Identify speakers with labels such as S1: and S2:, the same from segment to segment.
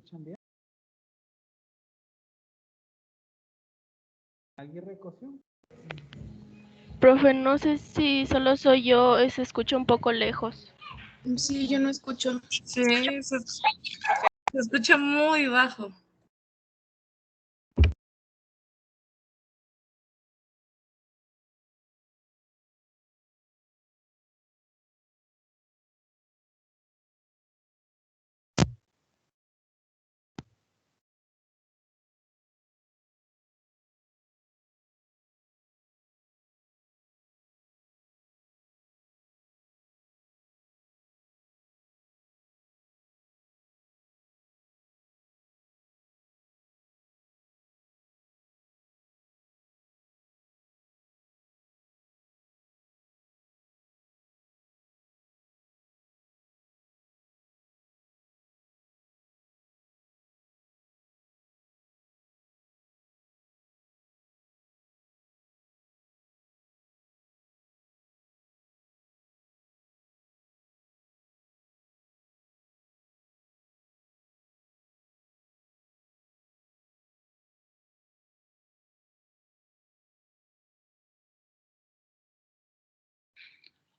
S1: escuchan bien? ¿Aguirre Cosio?
S2: Profe, no sé si solo soy yo, se escucha un poco lejos.
S3: Sí, yo no escucho.
S4: Sí, se escucha muy bajo.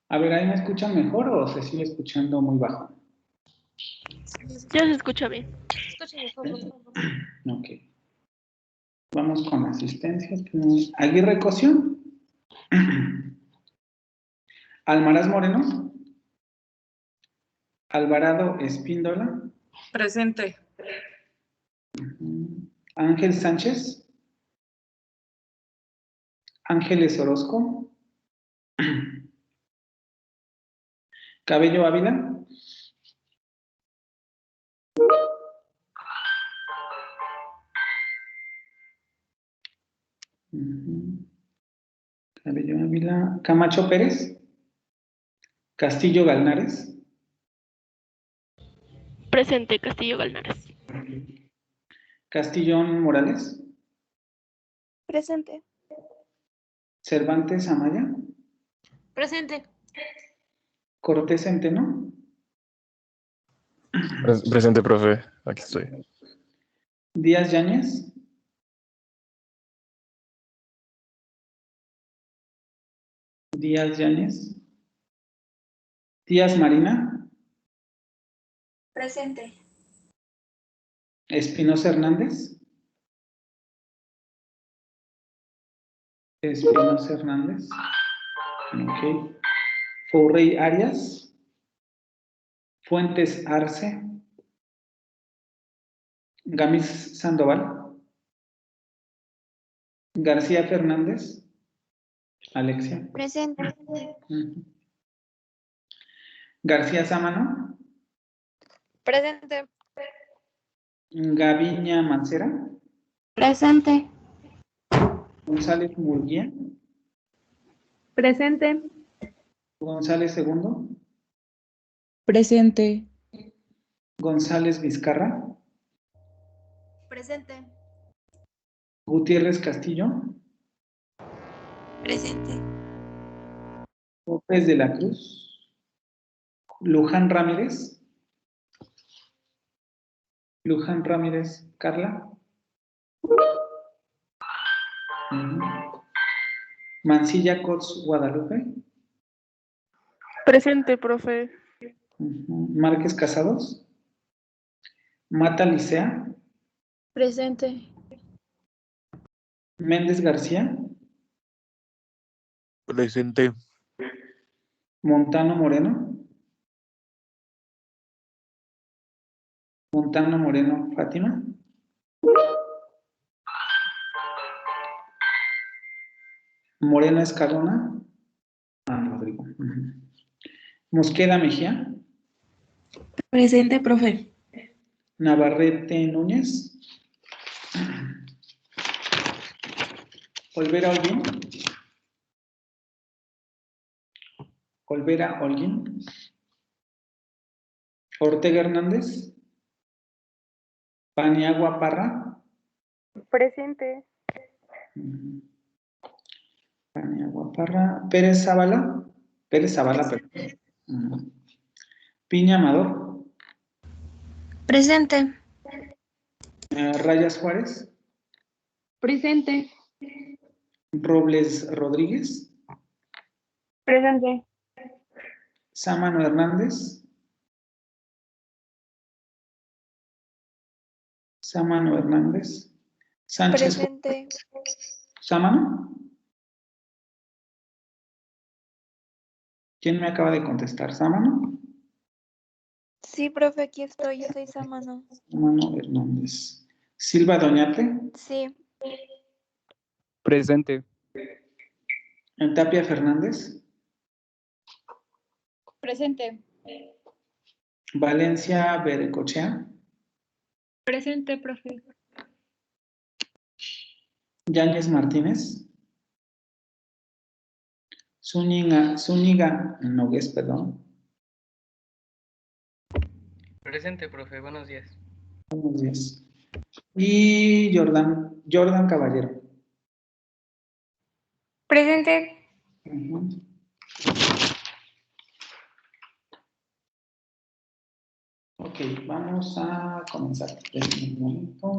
S1: A ver, ¿ahí me escuchan mejor o se sigue escuchando muy bajo?
S2: Ya se escucha bien.
S1: Ok. Vamos con asistencias. Aguirre Cosio. Almaraz Moreno. Alvarado Espíndola.
S4: Presente.
S1: Ángel Sánchez. Ángeles Orozco. Cabello Ávila. Cabello Ávila. Camacho Pérez. Castillo Galnares.
S2: Presente, Castillo Galnares.
S1: Castillón Morales.
S3: Presente.
S1: Cervantes Amaya.
S3: Presente.
S1: Cortés Centeno.
S5: Presente, profe. Aquí estoy.
S1: Díaz Yáñez. Díaz Yáñez. Díaz Marina.
S3: Presente.
S1: Espinosa Hernández. Espinosa Hernández. Ok. Fourrey Arias. Fuentes Arce. Gamis Sandoval. García Fernández. Alexia.
S3: Presente.
S1: García Sámano.
S3: Presente.
S1: Gaviña Mancera.
S3: Presente.
S1: González Murguía.
S3: Presente.
S1: González Segundo.
S6: Presente.
S1: González Vizcarra.
S3: Presente.
S1: Gutiérrez Castillo.
S3: Presente.
S1: López de la Cruz. Luján Ramírez. Luján Ramírez Carla. Mancilla Cots Guadalupe.
S2: Presente, profe.
S1: Márquez Casados. Mata Licea.
S3: Presente.
S1: Méndez García.
S5: Presente.
S1: Montano Moreno. Montano Moreno Fátima. Morena Escalona. Rodrigo. Mosqueda Mejía.
S3: Presente, profe.
S1: Navarrete Núñez. Olvera Holguín. Olvera Holguín. Ortega Hernández. Paniagua Parra.
S2: Presente.
S1: Paniagua Parra. Pérez Zavala. Pérez Zavala, perdón. Piña Amador.
S3: Presente.
S1: Rayas Juárez.
S3: Presente.
S1: Robles Rodríguez.
S3: Presente.
S1: Sámano Hernández. Sámano Hernández. Sánchez.
S3: Presente.
S1: Sámano. ¿Quién me acaba de contestar? ¿Sámano?
S3: Sí, profe, aquí estoy. Yo soy Samano.
S1: Sámano Hernández. Silva Doñate.
S3: Sí.
S5: Presente.
S1: Tapia Fernández.
S3: Presente.
S1: Valencia Berecochea.
S3: Presente, profe.
S1: Yáñez Martínez. Zúñiga Nogués, perdón.
S6: Presente, profe. Buenos días.
S1: Buenos días. Y Jordan Caballero.
S3: Presente.
S1: Ujú. Ok, vamos a comenzar. En un momento.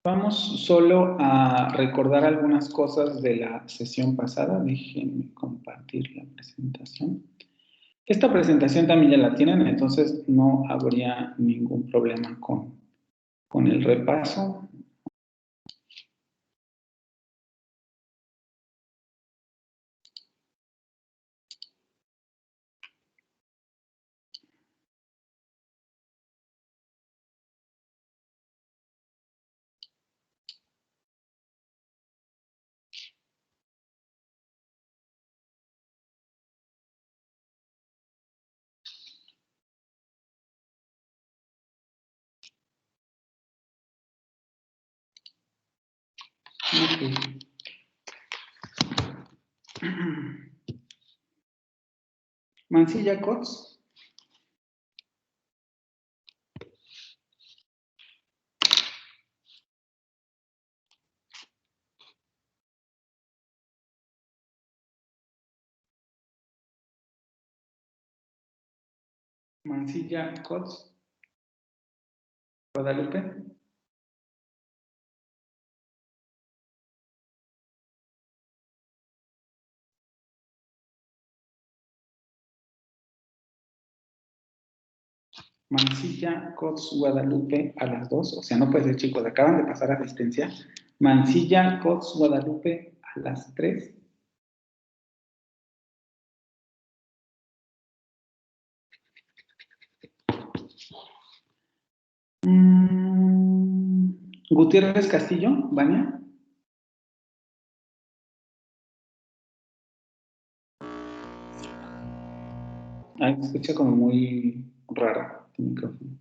S1: Vamos solo a recordar algunas cosas de la sesión pasada. Déjenme compartir la presentación. Esta presentación también ya la tienen, entonces no habría ningún problema con el repaso. Ok. Mancilla Cots. Mancilla Cots. Guadalupe. Mancilla, Cots, Guadalupe a las 2. O sea, no puede ser, chicos, acaban de pasar asistencia. Mancilla, Cots, Guadalupe a las 3. Gutiérrez Castillo, Vania. Ay, se escucha como muy raro tu micrófono.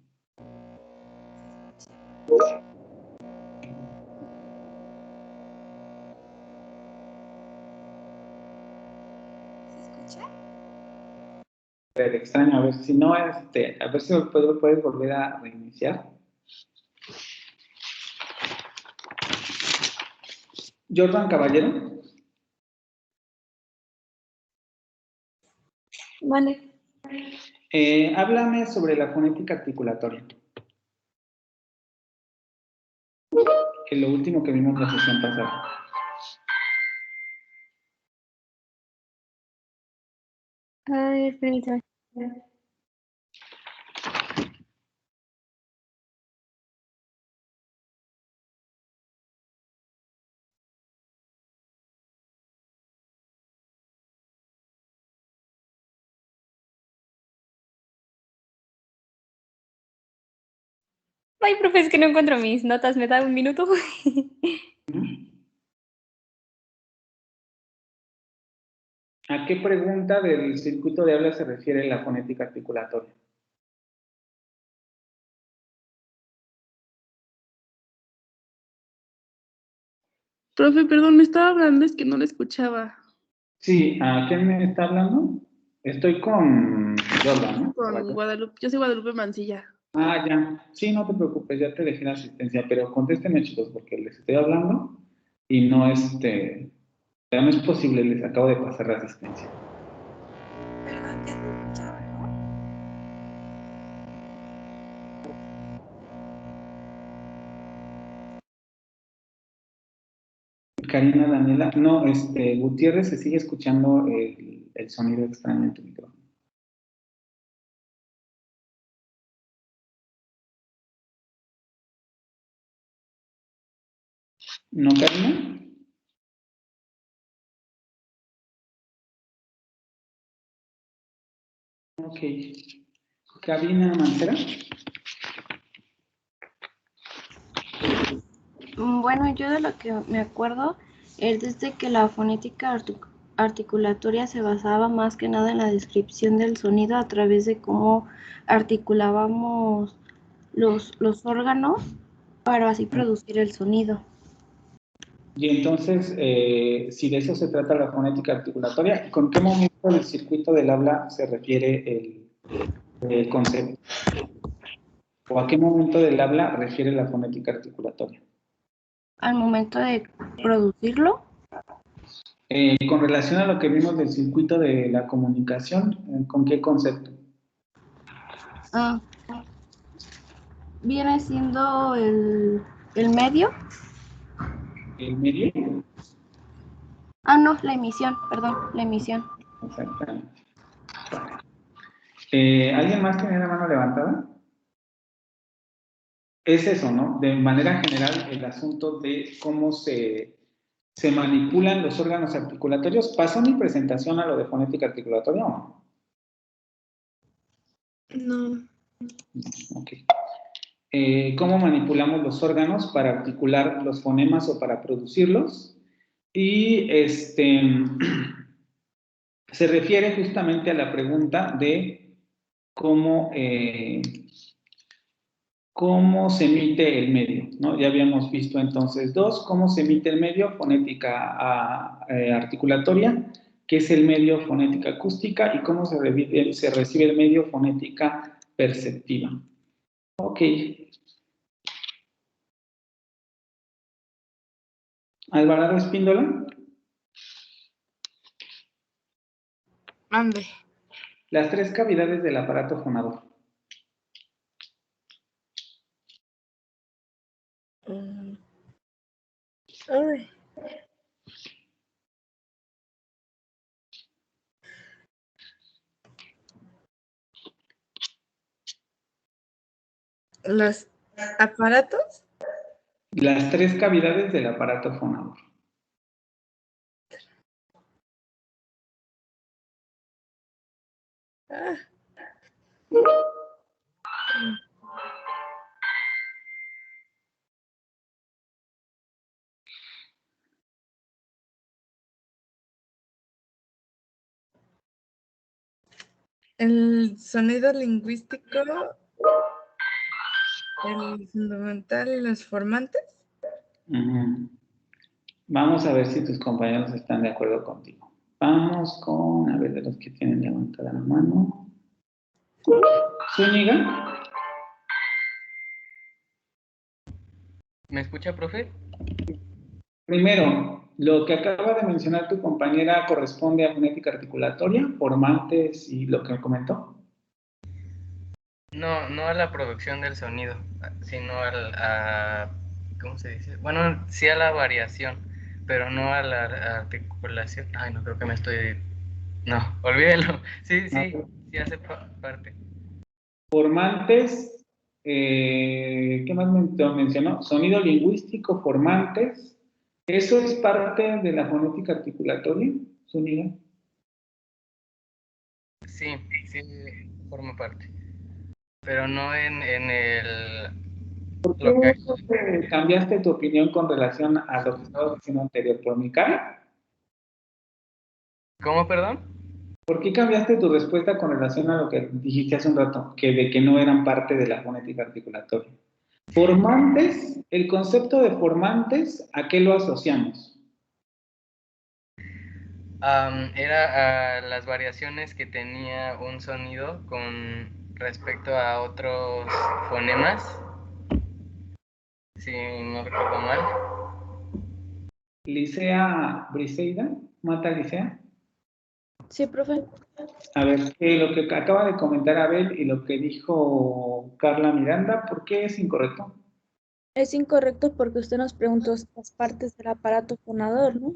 S3: ¿Se escucha?
S1: Pero extraño, a ver si no, a ver si puedes volver a reiniciar. Jordan Caballero.
S3: Vale.
S1: Háblame sobre la fonética articulatoria. Que lo último que vimos la sesión pasada.
S3: Ay, permítame. Ay, profe, es que no encuentro mis notas. ¿Me da un minuto?
S1: ¿A qué pregunta del circuito de habla se refiere la fonética articulatoria?
S7: Profe, perdón, me estaba hablando, es que no le escuchaba.
S1: Sí, ¿a quién me está hablando? Estoy con Jordan, ¿no?
S7: Con Guadalupe, yo soy Guadalupe Mancilla.
S1: Ah, ya. Sí, no te preocupes, ya te dejé la asistencia, pero contéstenme, chicos, porque les estoy hablando y no, ya no es posible, les acabo de pasar la asistencia. Karina, Daniela, no, Gutiérrez, se sigue escuchando el sonido extraño en tu micrófono. ¿No, Karina? Ok. Cabina Mancera.
S8: Bueno, yo de lo que me acuerdo es desde que la fonética articulatoria se basaba más que nada en la descripción del sonido a través de cómo articulábamos los órganos para así producir el sonido.
S1: Y entonces, si de eso se trata la fonética articulatoria, ¿con qué momento del circuito del habla se refiere el concepto? ¿O a qué momento del habla refiere la fonética articulatoria?
S8: Al momento de producirlo,
S1: Con relación a lo que vimos del circuito de la comunicación, ¿con qué concepto?
S8: viene siendo el medio.
S1: ¿El medio?
S8: No, la emisión, perdón, la emisión.
S1: Exactamente. ¿Alguien más tiene la mano levantada? Es eso, ¿no? De manera general, el asunto de cómo se manipulan los órganos articulatorios. ¿Pasó mi presentación a lo de fonética articulatoria o no?
S7: No.
S1: Ok. ¿Cómo manipulamos los órganos para articular los fonemas o para producirlos? Y se refiere justamente a la pregunta de cómo se emite el medio, ¿no? Ya habíamos visto entonces cómo se emite el medio, fonética articulatoria, qué es el medio, fonética acústica, y cómo se recibe el medio, fonética perceptiva. Ok. Alvarado Espíndola.
S4: Mande.
S1: Las 3 cavidades del aparato fonador.
S4: Ay. ¿Los aparatos?
S1: Las 3 cavidades del aparato fonador.
S4: El sonido lingüístico, el fundamental y los formantes.
S1: Vamos a ver si tus compañeros están de acuerdo contigo. Vamos con, a ver, de los que tienen levantada la mano. Zúñiga.
S6: ¿Me escucha, profe?
S1: Primero, lo que acaba de mencionar tu compañera corresponde a fonética articulatoria, formantes y lo que me comentó.
S6: No, no a la producción del sonido, sino ¿cómo se dice? Bueno, sí a la variación, pero no a la articulación. Ay, no creo que me estoy... No, olvídelo. Sí, sí hace parte.
S1: Formantes, ¿qué más mencionó? Sonido lingüístico, formantes. ¿Eso es parte de la fonética articulatoria, Zúñiga?
S6: Sí, sí, forma parte. Pero no en el...
S1: ¿Por
S6: Lo que...
S1: qué cambiaste tu opinión con relación a lo que estaba diciendo anterior? ¿Por mi cara?
S6: ¿Cómo, perdón?
S1: ¿Por qué cambiaste tu respuesta con relación a lo que dijiste hace un rato, que de que no eran parte de la fonética articulatoria? Formantes, el concepto de formantes, ¿a qué lo asociamos?
S6: Era a las variaciones que tenía un sonido con respecto a otros fonemas, si no recuerdo mal.
S1: Licea Briseida, Mata Licea.
S8: Sí, profe.
S1: A ver, lo que acaba de comentar Abel y lo que dijo Carla Miranda, ¿por qué es incorrecto?
S9: Es incorrecto porque usted nos preguntó las partes del aparato fonador, ¿no?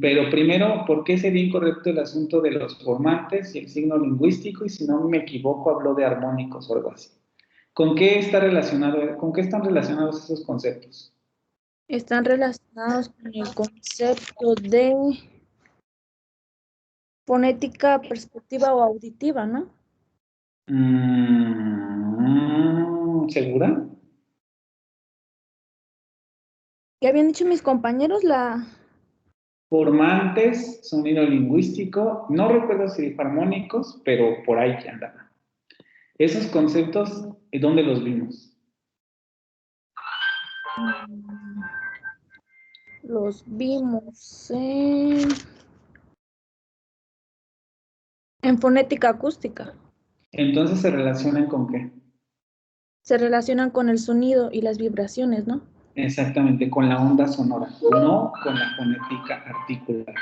S1: Pero primero, ¿por qué sería incorrecto el asunto de los formantes y el signo lingüístico? Y si no me equivoco, habló de armónicos o algo así. ¿Con qué están relacionados esos conceptos?
S9: Están relacionados con el concepto de fonética perspectiva o auditiva, ¿no?
S1: ¿Segura?
S9: Ya habían dicho mis compañeros
S1: Formantes, sonido lingüístico, no recuerdo si dijo armónicos, pero por ahí andaban. Esos conceptos, ¿dónde los vimos?
S9: Los vimos en fonética acústica.
S1: Entonces, ¿se relacionan con qué?
S9: Se relacionan con el sonido y las vibraciones, ¿no?
S1: Exactamente, con la onda sonora, no con la fonética articular.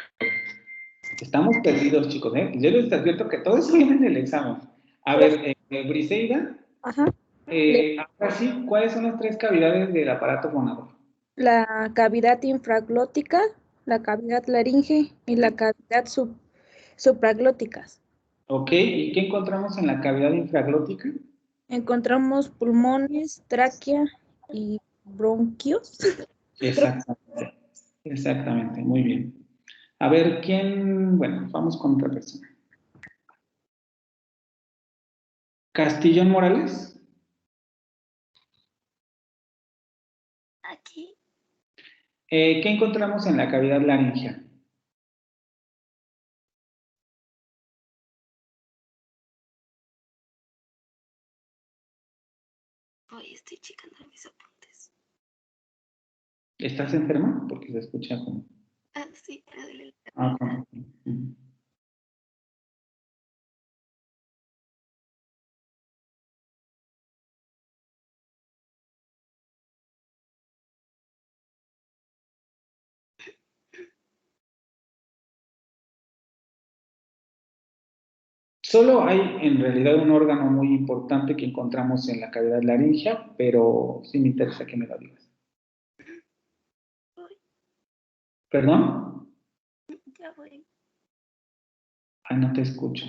S1: Estamos perdidos, chicos, ¿eh? Yo les advierto que todo eso viene en el examen. A ver, Briseida,
S9: Ajá.
S1: ahora sí, ¿cuáles son las tres cavidades del aparato fonador?
S9: La cavidad infraglótica, la cavidad laringe y la cavidad supraglóticas.
S1: Ok, ¿y qué encontramos en la cavidad infraglótica?
S9: Encontramos pulmones, tráquea y bronquios.
S1: Exactamente, exactamente, muy bien. A ver, bueno, vamos con otra persona. Castillón Morales.
S8: Aquí.
S1: ¿Qué encontramos en la cavidad laringea?
S8: Hoy estoy checando mis apuntes.
S1: ¿Estás enferma? Porque se escucha como...
S8: Ah, sí, me duele el
S1: Ah, como... Solo hay en realidad un órgano muy importante que encontramos en la cavidad laringea, pero sí me interesa que me lo digas. ¿Perdón?
S8: Ya voy.
S1: Ay, no te escucho.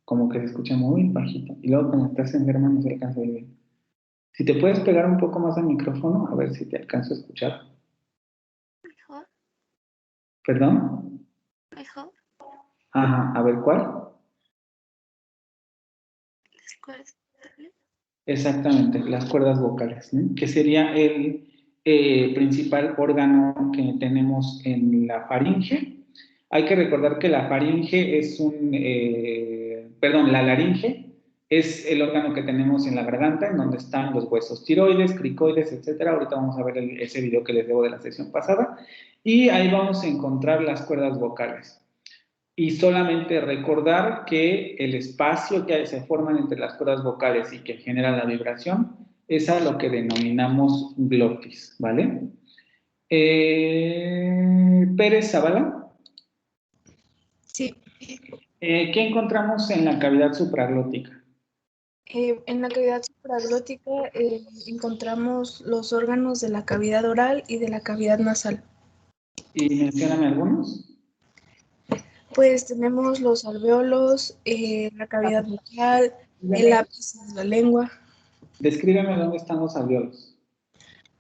S1: Como que se escucha muy bajito. Y luego cuando estás enferma no se alcanza a oír bien. Si te puedes pegar un poco más al micrófono, a ver si te alcanzo a escuchar.
S8: Mejor,
S1: ¿Perdón?
S8: mejor.
S1: Ajá, a ver, ¿cuál?
S8: Las cuerdas vocales.
S1: Exactamente, las cuerdas vocales, ¿no? Que sería el principal órgano que tenemos en la faringe. Hay que recordar que la faringe es la laringe es el órgano que tenemos en la garganta, en donde están los huesos tiroides, cricoides, etcétera. Ahorita vamos a ver ese video que les debo de la sesión pasada. Y ahí vamos a encontrar las cuerdas vocales. Y solamente recordar que el espacio que se forman entre las cuerdas vocales y que genera la vibración es a lo que denominamos glotis, ¿vale? Pérez Zavala.
S3: Sí.
S1: ¿Qué encontramos en la cavidad supraglótica?
S3: En la cavidad supraglótica encontramos los órganos de la cavidad oral y de la cavidad nasal.
S1: Y mencióname algunos.
S3: Pues tenemos los alvéolos, la cavidad bucal, el ápice de la lengua.
S1: Descríbeme dónde están los alvéolos.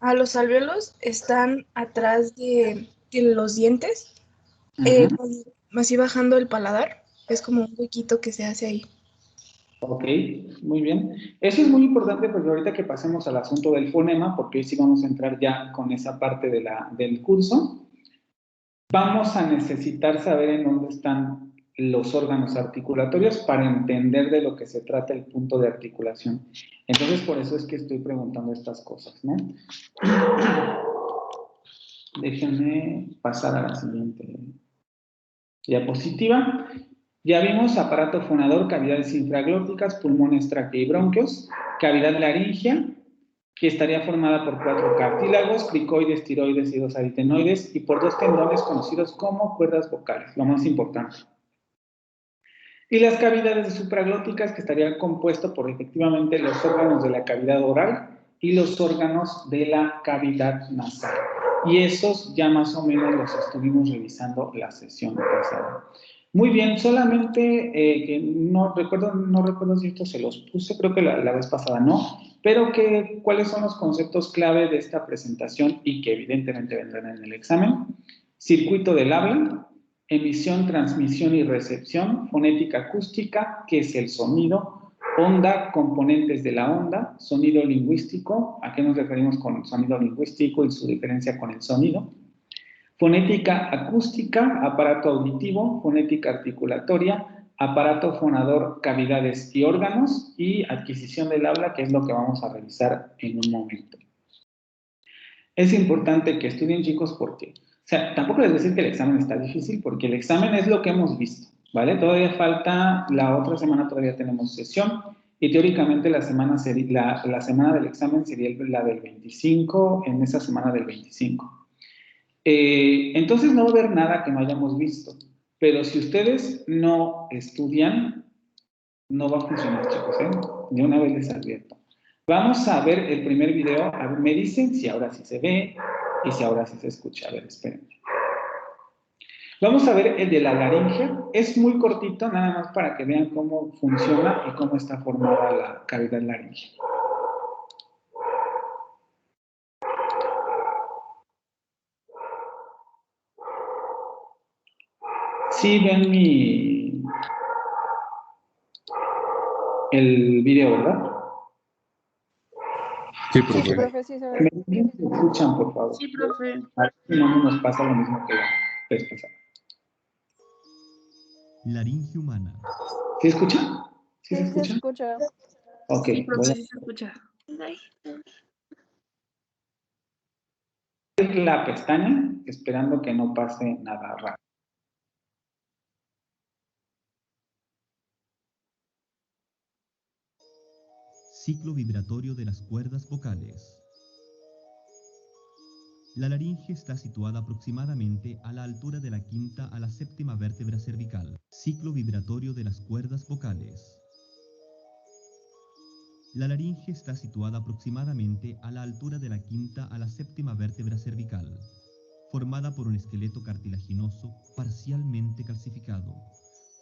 S3: Los alvéolos están atrás de los dientes, así bajando el paladar. Es como un huequito que se hace ahí.
S1: Ok, muy bien. Eso es muy importante porque ahorita que pasemos al asunto del fonema, porque hoy sí vamos a entrar ya con esa parte del curso, vamos a necesitar saber en dónde están los órganos articulatorios para entender de lo que se trata el punto de articulación. Entonces, por eso es que estoy preguntando estas cosas, ¿no? Déjenme pasar a la siguiente diapositiva. Ya vimos aparato fonador, cavidades infraglóticas, pulmones, tráquea y bronquios, cavidad laringea, que estaría formada por 4 cartílagos, cricoides, tiroides y 2 aritenoides, y por 2 tendones conocidos como cuerdas vocales, lo más importante. Y las cavidades supraglóticas, que estarían compuestas por efectivamente los órganos de la cavidad oral y los órganos de la cavidad nasal. Y esos ya más o menos los estuvimos revisando la sesión pasada. Muy bien, solamente que no recuerdo si esto se los puse, creo que la vez pasada no, pero que cuáles son los conceptos clave de esta presentación y que evidentemente vendrán en el examen. Circuito del habla, emisión, transmisión y recepción, fonética acústica, que es el sonido, onda, componentes de la onda, sonido lingüístico, ¿a qué nos referimos con sonido lingüístico y su diferencia con el sonido? Fonética acústica, aparato auditivo, fonética articulatoria, aparato fonador, cavidades y órganos, y adquisición del habla, que es lo que vamos a revisar en un momento. Es importante que estudien, chicos, porque, o sea, tampoco les voy a decir que el examen está difícil, porque el examen es lo que hemos visto, ¿vale? Todavía falta, la otra semana todavía tenemos sesión, y teóricamente la semana del examen sería la del 25, en esa semana del 25. Entonces no va a haber nada que no hayamos visto, pero si ustedes no estudian, no va a funcionar, chicos, ¿eh? De una vez les advierto. Vamos a ver el primer video, a ver, me dicen si ahora sí se ve y si ahora sí se escucha. A ver, espérenme. Vamos a ver el de la laringe. Es muy cortito, nada más para que vean cómo funciona y cómo está formada la cavidad laringe. Sí ven el video, ¿verdad?
S5: Sí,
S9: Sí,
S5: profe.
S9: profe, sí se ve.
S1: ¿Me dicen si escuchan, por favor?
S7: Sí, profe.
S1: A ver si no nos pasa lo mismo que la vez pasada.
S10: Laringe humana.
S1: ¿Sí escuchan? ¿Sí se
S9: Sí se
S1: escuchan?
S9: escucha.
S1: Ok,
S7: Sí, profe,
S1: voy
S7: sí se escucha.
S1: a abrir la pestaña esperando que no pase nada raro.
S10: Ciclo vibratorio de las cuerdas vocales. La laringe está situada aproximadamente a la altura de la quinta a la séptima vértebra cervical. Ciclo vibratorio de las cuerdas vocales. La laringe está situada aproximadamente a la altura de la quinta a la séptima vértebra cervical, formada por un esqueleto cartilaginoso parcialmente calcificado,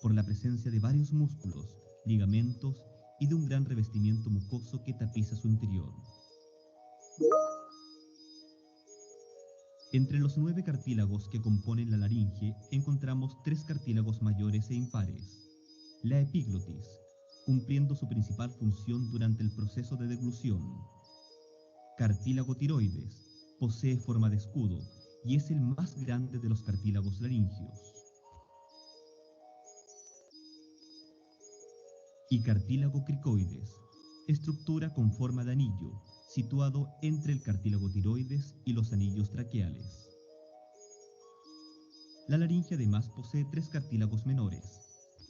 S10: por la presencia de varios músculos, ligamentos y de un gran revestimiento mucoso que tapiza su interior. Entre los 9 cartílagos que componen la laringe encontramos 3 cartílagos mayores e impares. La epiglotis, cumpliendo su principal función durante el proceso de deglución. Cartílago tiroides, posee forma de escudo y es el más grande de los cartílagos laringios. Y cartílago cricoides, estructura con forma de anillo, situado entre el cartílago tiroides y los anillos traqueales. La laringe además posee 3 cartílagos menores,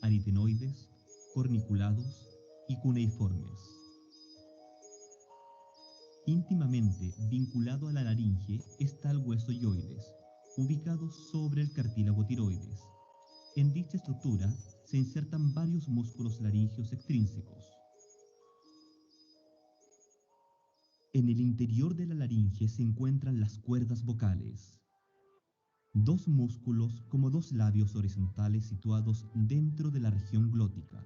S10: aritenoides, corniculados y cuneiformes. Íntimamente vinculado a la laringe está el hueso hyoides, ubicado sobre el cartílago tiroides. En dicha estructura se insertan varios músculos laringios extrínsecos. En el interior de la laringe se encuentran las cuerdas vocales. 2 músculos como 2 labios horizontales situados dentro de la región glótica.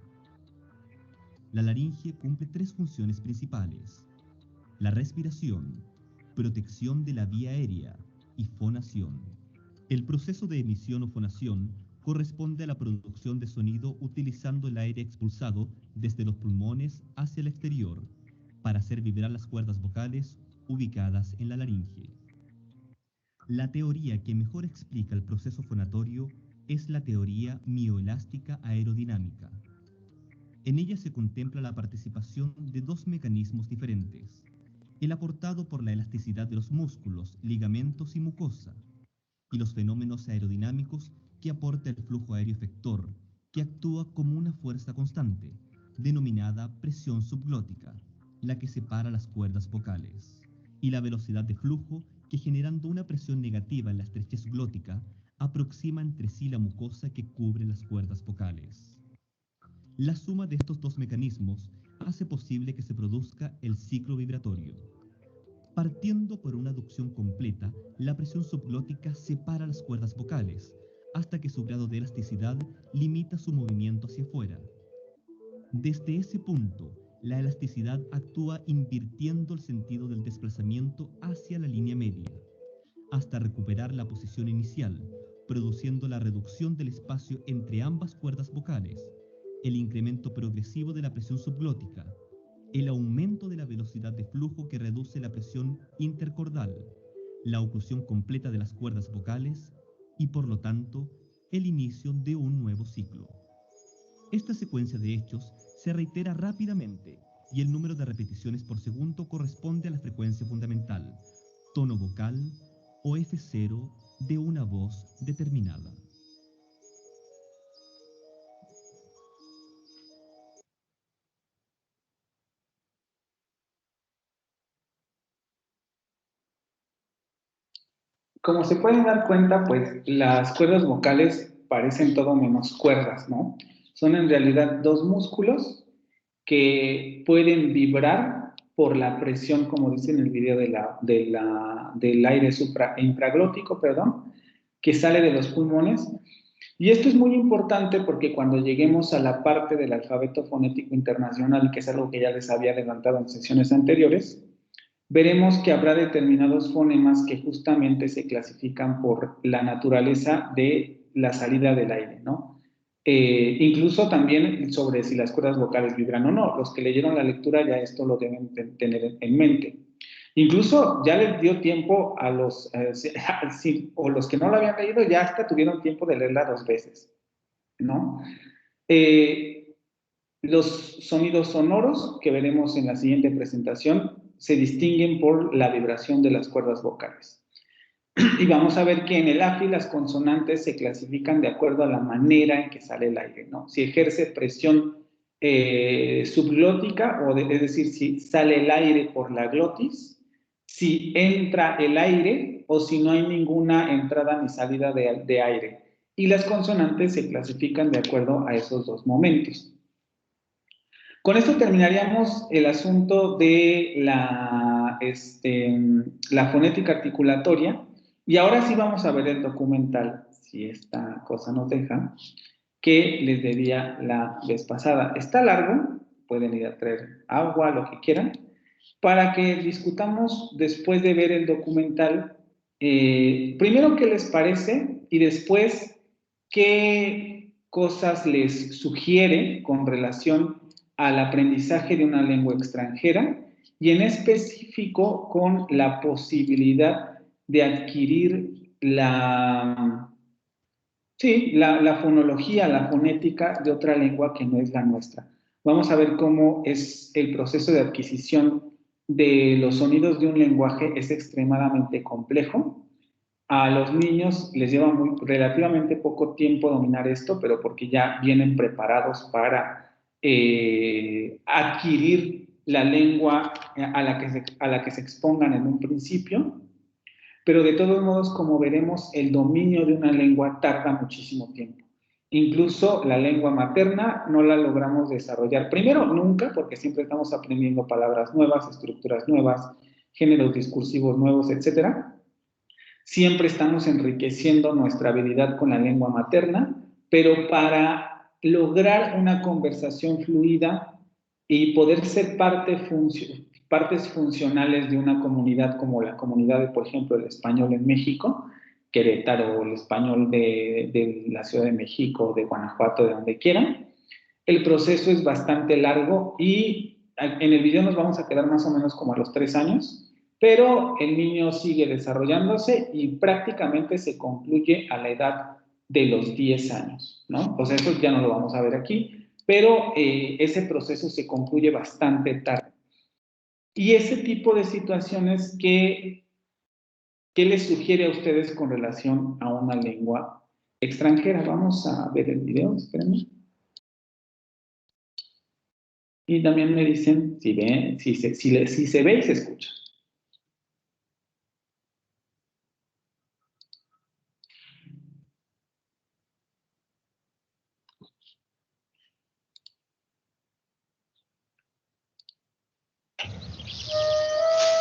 S10: La laringe cumple 3 funciones principales: la respiración, protección de la vía aérea y fonación. El proceso de emisión o fonación corresponde a la producción de sonido utilizando el aire expulsado desde los pulmones hacia el exterior para hacer vibrar las cuerdas vocales ubicadas en la laringe. La teoría que mejor explica el proceso fonatorio es la teoría mioelástica aerodinámica. En ella se contempla la participación de dos mecanismos diferentes: el aportado por la elasticidad de los músculos, ligamentos y mucosa, y los fenómenos aerodinámicos que aporta el flujo aéreo efector, que actúa como una fuerza constante, denominada presión subglótica, la que separa las cuerdas vocales, y la velocidad de flujo que, generando una presión negativa en la estrechez glótica, aproxima entre sí la mucosa que cubre las cuerdas vocales. La suma de estos dos mecanismos hace posible que se produzca el ciclo vibratorio. Partiendo por una aducción completa, la presión subglótica separa las cuerdas vocales, hasta que su grado de elasticidad limita su movimiento hacia afuera. Desde ese punto, la elasticidad actúa invirtiendo el sentido del desplazamiento hacia la línea media, hasta recuperar la posición inicial, produciendo la reducción del espacio entre ambas cuerdas vocales, el incremento progresivo de la presión subglótica, el aumento de la velocidad de flujo que reduce la presión intercordal, la oclusión completa de las cuerdas vocales y, por lo tanto, el inicio de un nuevo ciclo. Esta secuencia de hechos se reitera rápidamente y el número de repeticiones por segundo corresponde a la frecuencia fundamental, tono vocal o F0 de una voz determinada.
S1: Como se pueden dar cuenta, pues las cuerdas vocales parecen todo menos cuerdas, ¿no? Son en realidad dos músculos que pueden vibrar por la presión, como dice en el video del aire infraglótico, que sale de los pulmones. Y esto es muy importante porque cuando lleguemos a la parte del alfabeto fonético internacional, que es algo que ya les había adelantado en sesiones anteriores, veremos que habrá determinados fonemas que justamente se clasifican por la naturaleza de la salida del aire, ¿no? Incluso también sobre si las cuerdas vocales vibran o no. Los que leyeron la lectura ya esto lo deben tener en mente. Incluso ya les dio tiempo a los, o los que no lo habían leído, ya hasta tuvieron tiempo de leerla 2 veces, ¿no? Los sonidos sonoros que veremos en la siguiente presentación se distinguen por la vibración de las cuerdas vocales. Y vamos a ver que en el AFI las consonantes se clasifican de acuerdo a la manera en que sale el aire, ¿no? Si ejerce presión subglótica, es decir, si sale el aire por la glotis, si entra el aire o si no hay ninguna entrada ni salida de aire. Y las consonantes se clasifican de acuerdo a esos dos momentos. Con esto terminaríamos el asunto de la fonética articulatoria. Y ahora sí vamos a ver el documental, si esta cosa nos deja, que les debía la vez pasada. Está largo, pueden ir a traer agua, lo que quieran, para que discutamos después de ver el documental, primero qué les parece y después qué cosas les sugiere con relación al aprendizaje de una lengua extranjera y en específico con la posibilidad de adquirir la fonología, la fonética de otra lengua que no es la nuestra. Vamos a ver cómo es el proceso de adquisición de los sonidos de un lenguaje. Es extremadamente complejo. A los niños les lleva relativamente poco tiempo dominar esto, pero porque ya vienen preparados para adquirir la lengua a la que se expongan en un principio. Pero de todos modos, como veremos, el dominio de una lengua tarda muchísimo tiempo. Incluso la lengua materna no la logramos desarrollar. Primero, nunca, porque siempre estamos aprendiendo palabras nuevas, estructuras nuevas, géneros discursivos nuevos, etc. Siempre estamos enriqueciendo nuestra habilidad con la lengua materna, pero para lograr una conversación fluida y poder ser partes funcionales de una comunidad como la comunidad de, por ejemplo, el español en México, Querétaro, o el español de la Ciudad de México, de Guanajuato, de donde quieran, el proceso es bastante largo y en el video nos vamos a quedar más o menos como a los 3 años, pero el niño sigue desarrollándose y prácticamente se concluye a la edad de los 10 años, ¿no? O sea, eso ya no lo vamos a ver aquí, pero ese proceso se concluye bastante tarde. Y ese tipo de situaciones, ¿qué les sugiere a ustedes con relación a una lengua extranjera? Vamos a ver el video, espérenme. Y también me dicen si ven, si se ve y se escucha.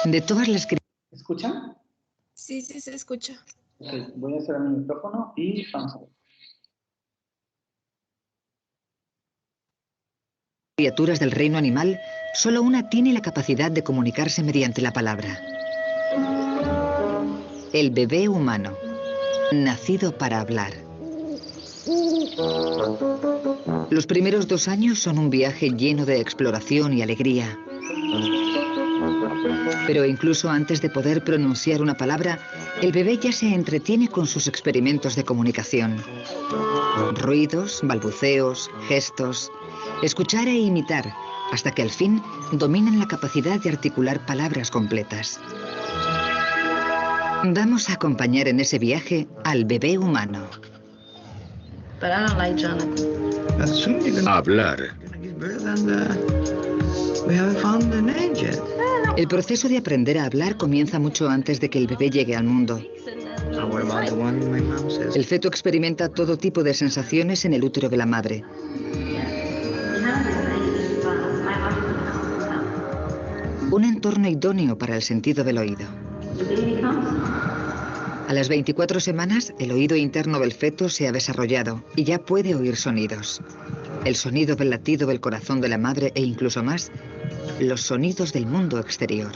S11: De todas las
S1: ¿Escuchan?
S3: Sí, sí se escucha.
S1: Okay, voy a cerrar mi micrófono y vamos a ver.
S11: criaturas del reino animal, solo una tiene la capacidad de comunicarse mediante la palabra. El bebé humano, nacido para hablar. Los primeros 2 años son un viaje lleno de exploración y alegría. Pero incluso antes de poder pronunciar una palabra, el bebé ya se entretiene con sus experimentos de comunicación. Ruidos, balbuceos, gestos, escuchar e imitar, hasta que al fin dominan la capacidad de articular palabras completas. Vamos a acompañar en ese viaje al bebé humano.
S12: Hablar.
S11: El proceso de aprender a hablar comienza mucho antes de que el bebé llegue al mundo. El feto experimenta todo tipo de sensaciones en el útero de la madre. Un entorno idóneo para el sentido del oído. A las 24 semanas, el oído interno del feto se ha desarrollado y ya puede oír sonidos. El sonido del latido del corazón de la madre e incluso más, los sonidos del mundo exterior.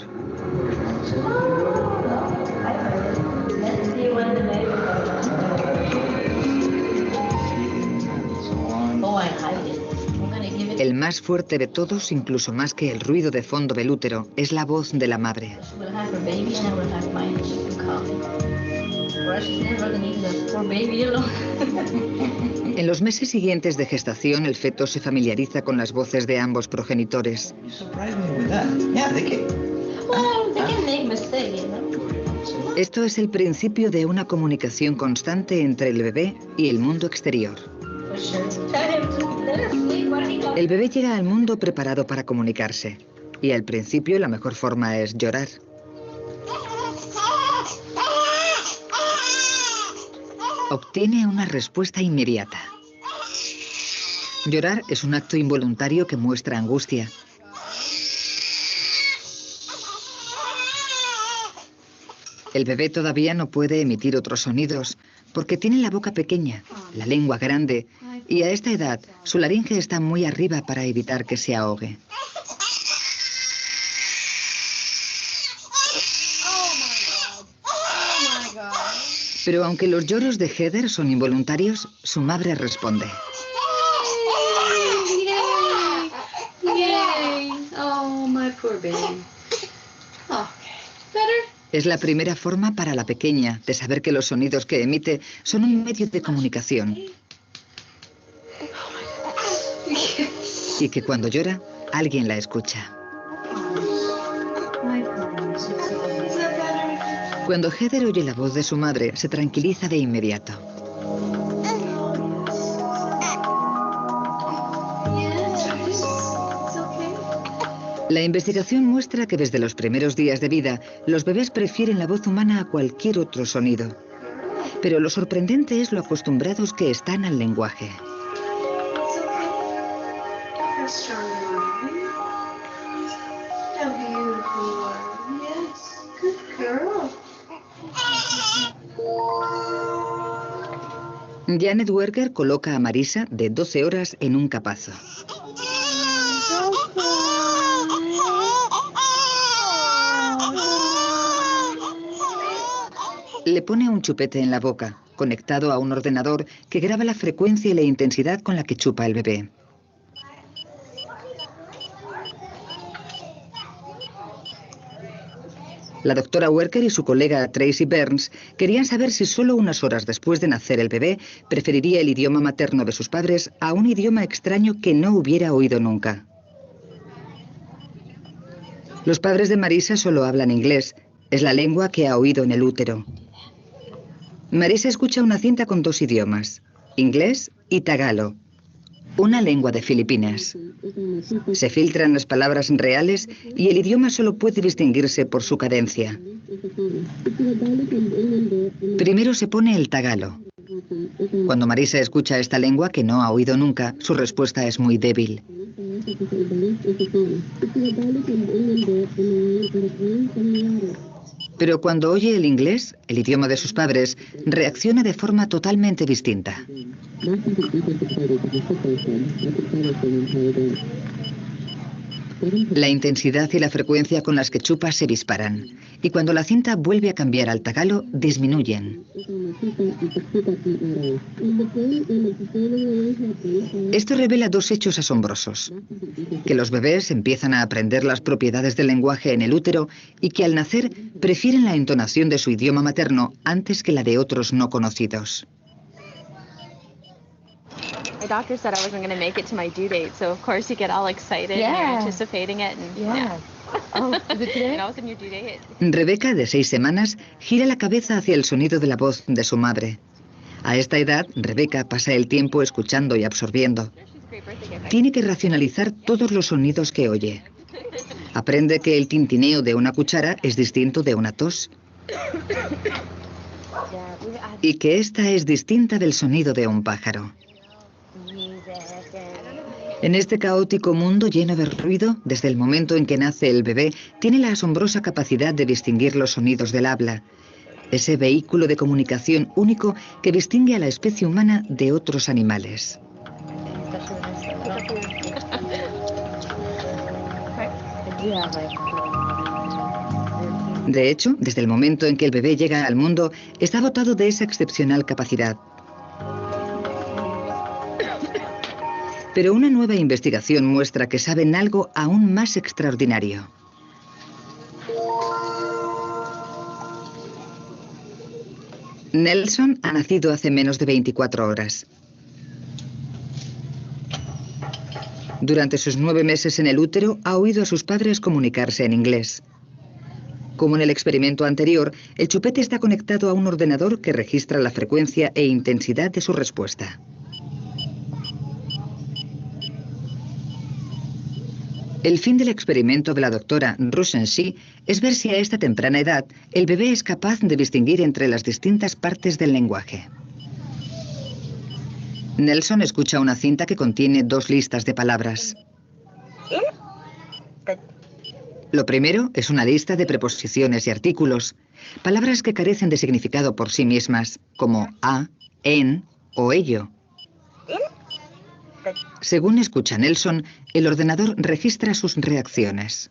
S11: El más fuerte de todos, incluso más que el ruido de fondo del útero, es la voz de la madre. En los meses siguientes de gestación, el feto se familiariza con las voces de ambos progenitores. Esto es el principio de una comunicación constante entre el bebé y el mundo exterior. El bebé llega al mundo preparado para comunicarse, y al principio la mejor forma es llorar. Obtiene una respuesta inmediata. Llorar es un acto involuntario que muestra angustia. El bebé todavía no puede emitir otros sonidos porque tiene la boca pequeña, la lengua grande, y a esta edad su laringe está muy arriba para evitar que se ahogue. Pero aunque los lloros de Heather son involuntarios, su madre responde. Es la primera forma para la pequeña de saber que los sonidos que emite son un medio de comunicación. Y que cuando llora, alguien la escucha. Cuando Heather oye la voz de su madre, se tranquiliza de inmediato. La investigación muestra que desde los primeros días de vida, los bebés prefieren la voz humana a cualquier otro sonido. Pero lo sorprendente es lo acostumbrados que están al lenguaje. Janet Werger coloca a Marisa, de 12 horas, en un capazo. Le pone un chupete en la boca, conectado a un ordenador que graba la frecuencia y la intensidad con la que chupa el bebé. La doctora Werker y su colega Tracy Burns querían saber si solo unas horas después de nacer el bebé preferiría el idioma materno de sus padres a un idioma extraño que no hubiera oído nunca. Los padres de Marisa solo hablan inglés. Es la lengua que ha oído en el útero. Marisa escucha una cinta con dos idiomas, inglés y tagalo, una lengua de Filipinas. Se filtran las palabras reales y el idioma solo puede distinguirse por su cadencia. Primero se pone el tagalo. Cuando Marisa escucha esta lengua que no ha oído nunca, su respuesta es muy débil. Pero cuando oye el inglés, el idioma de sus padres, reacciona de forma totalmente distinta. La intensidad y la frecuencia con las que chupa se disparan, y cuando la cinta vuelve a cambiar al tagalo, disminuyen. Esto revela dos hechos asombrosos: que los bebés empiezan a aprender las propiedades del lenguaje en el útero y que al nacer prefieren la entonación de su idioma materno antes que la de otros no conocidos.
S12: My doctor said I wasn't going to make it to my due date, so of course you get all excited and you're anticipating it. And,
S13: Oh, is it today?
S12: and all of a sudden your due date.
S11: Rebeca, de 6 semanas, gira la cabeza hacia el sonido de la voz de su madre. A esta edad, Rebeca pasa el tiempo escuchando y absorbiendo. Tiene que racionalizar todos los sonidos que oye. Aprende que el tintineo de una cuchara es distinto de una tos. Y que esta es distinta del sonido de un pájaro. En este caótico mundo lleno de ruido, desde el momento en que nace el bebé, tiene la asombrosa capacidad de distinguir los sonidos del habla, ese vehículo de comunicación único que distingue a la especie humana de otros animales. De hecho, desde el momento en que el bebé llega al mundo, está dotado de esa excepcional capacidad. Pero una nueva investigación muestra que saben algo aún más extraordinario. Nelson ha nacido hace menos de 24 horas. Durante sus 9 meses en el útero, ha oído a sus padres comunicarse en inglés. Como en el experimento anterior, el chupete está conectado a un ordenador que registra la frecuencia e intensidad de su respuesta. El fin del experimento de la doctora Rushensi es ver si a esta temprana edad el bebé es capaz de distinguir entre las distintas partes del lenguaje. Nelson escucha una cinta que contiene 2 listas de palabras. Lo primero es una lista de preposiciones y artículos, palabras que carecen de significado por sí mismas, como a, en o ello. Según escucha Nelson, el ordenador registra sus reacciones.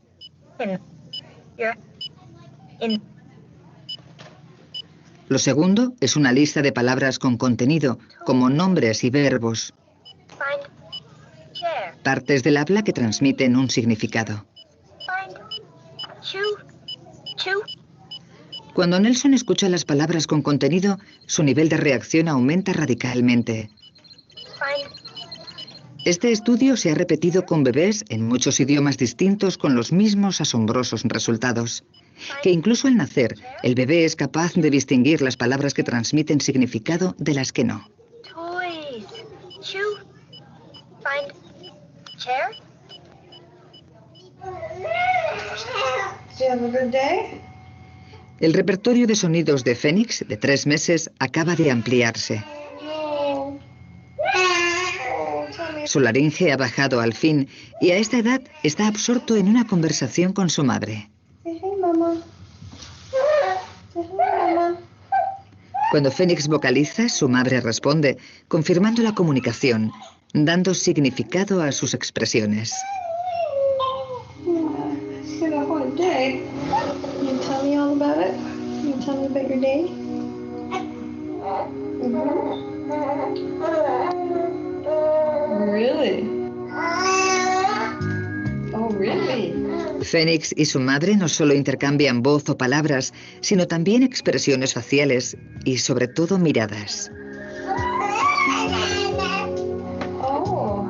S11: Lo segundo es una lista de palabras con contenido, como nombres y verbos. Partes del habla que transmiten un significado. Cuando Nelson escucha las palabras con contenido, su nivel de reacción aumenta radicalmente. Este estudio se ha repetido con bebés en muchos idiomas distintos con los mismos asombrosos resultados. Que incluso al nacer, el bebé es capaz de distinguir las palabras que transmiten significado de las que no. El repertorio de sonidos de Phoenix, de 3 meses, acaba de ampliarse. Su laringe ha bajado al fin y a esta edad está absorto en una conversación con su madre. Cuando Phoenix vocaliza, su madre responde, confirmando la comunicación, dando significado a sus expresiones. Phoenix y su madre no solo intercambian voz o palabras, sino también expresiones faciales y sobre todo miradas.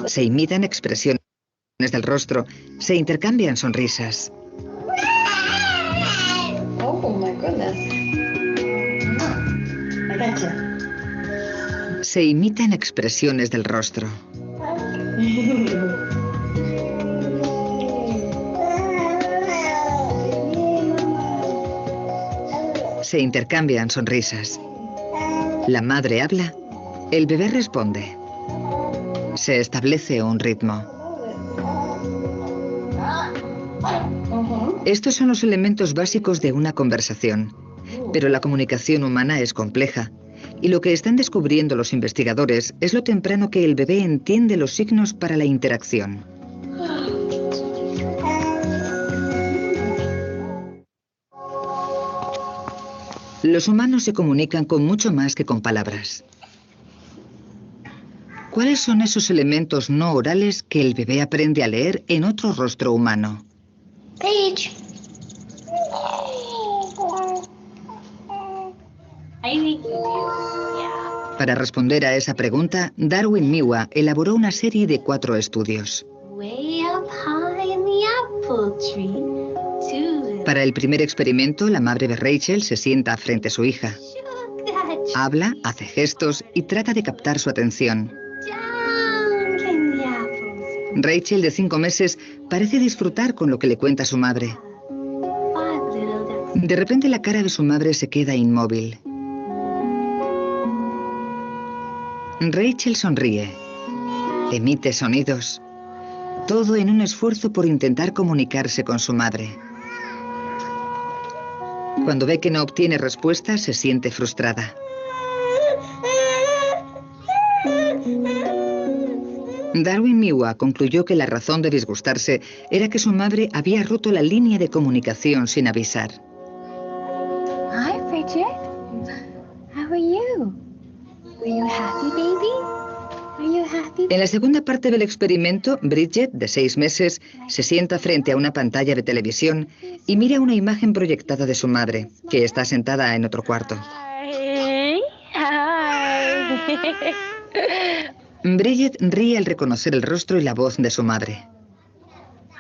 S11: Se imitan expresiones del rostro, se intercambian sonrisas. Se imitan expresiones del rostro. Se intercambian sonrisas. La madre habla, el bebé responde. Se establece un ritmo. Estos son los elementos básicos de una conversación, pero la comunicación humana es compleja, y lo que están descubriendo los investigadores es lo temprano que el bebé entiende los signos para la interacción. Los humanos se comunican con mucho más que con palabras. ¿Cuáles son esos elementos no orales que el bebé aprende a leer en otro rostro humano?
S13: Paige.
S11: Para responder a esa pregunta, Darwin Miwa elaboró una serie de 4 estudios. Para el primer experimento, la madre de Rachel se sienta frente a su hija. Habla, hace gestos y trata de captar su atención. Rachel, de 5 meses, parece disfrutar con lo que le cuenta su madre. De repente la cara de su madre se queda inmóvil. Rachel sonríe, emite sonidos, todo en un esfuerzo por intentar comunicarse con su madre. Cuando ve que no obtiene respuesta, se siente frustrada. Darwin Miwa concluyó que la razón de disgustarse era que su madre había roto la línea de comunicación sin avisar.
S13: Hi, Bridget. How are you? Were you happy, baby? Are you happy?
S11: En la segunda parte del experimento, Bridget, de 6 meses, se sienta frente a una pantalla de televisión y mira una imagen proyectada de su madre, que está sentada en otro cuarto.
S2: Hi.
S11: Bridget ríe al reconocer el rostro y la voz de su madre.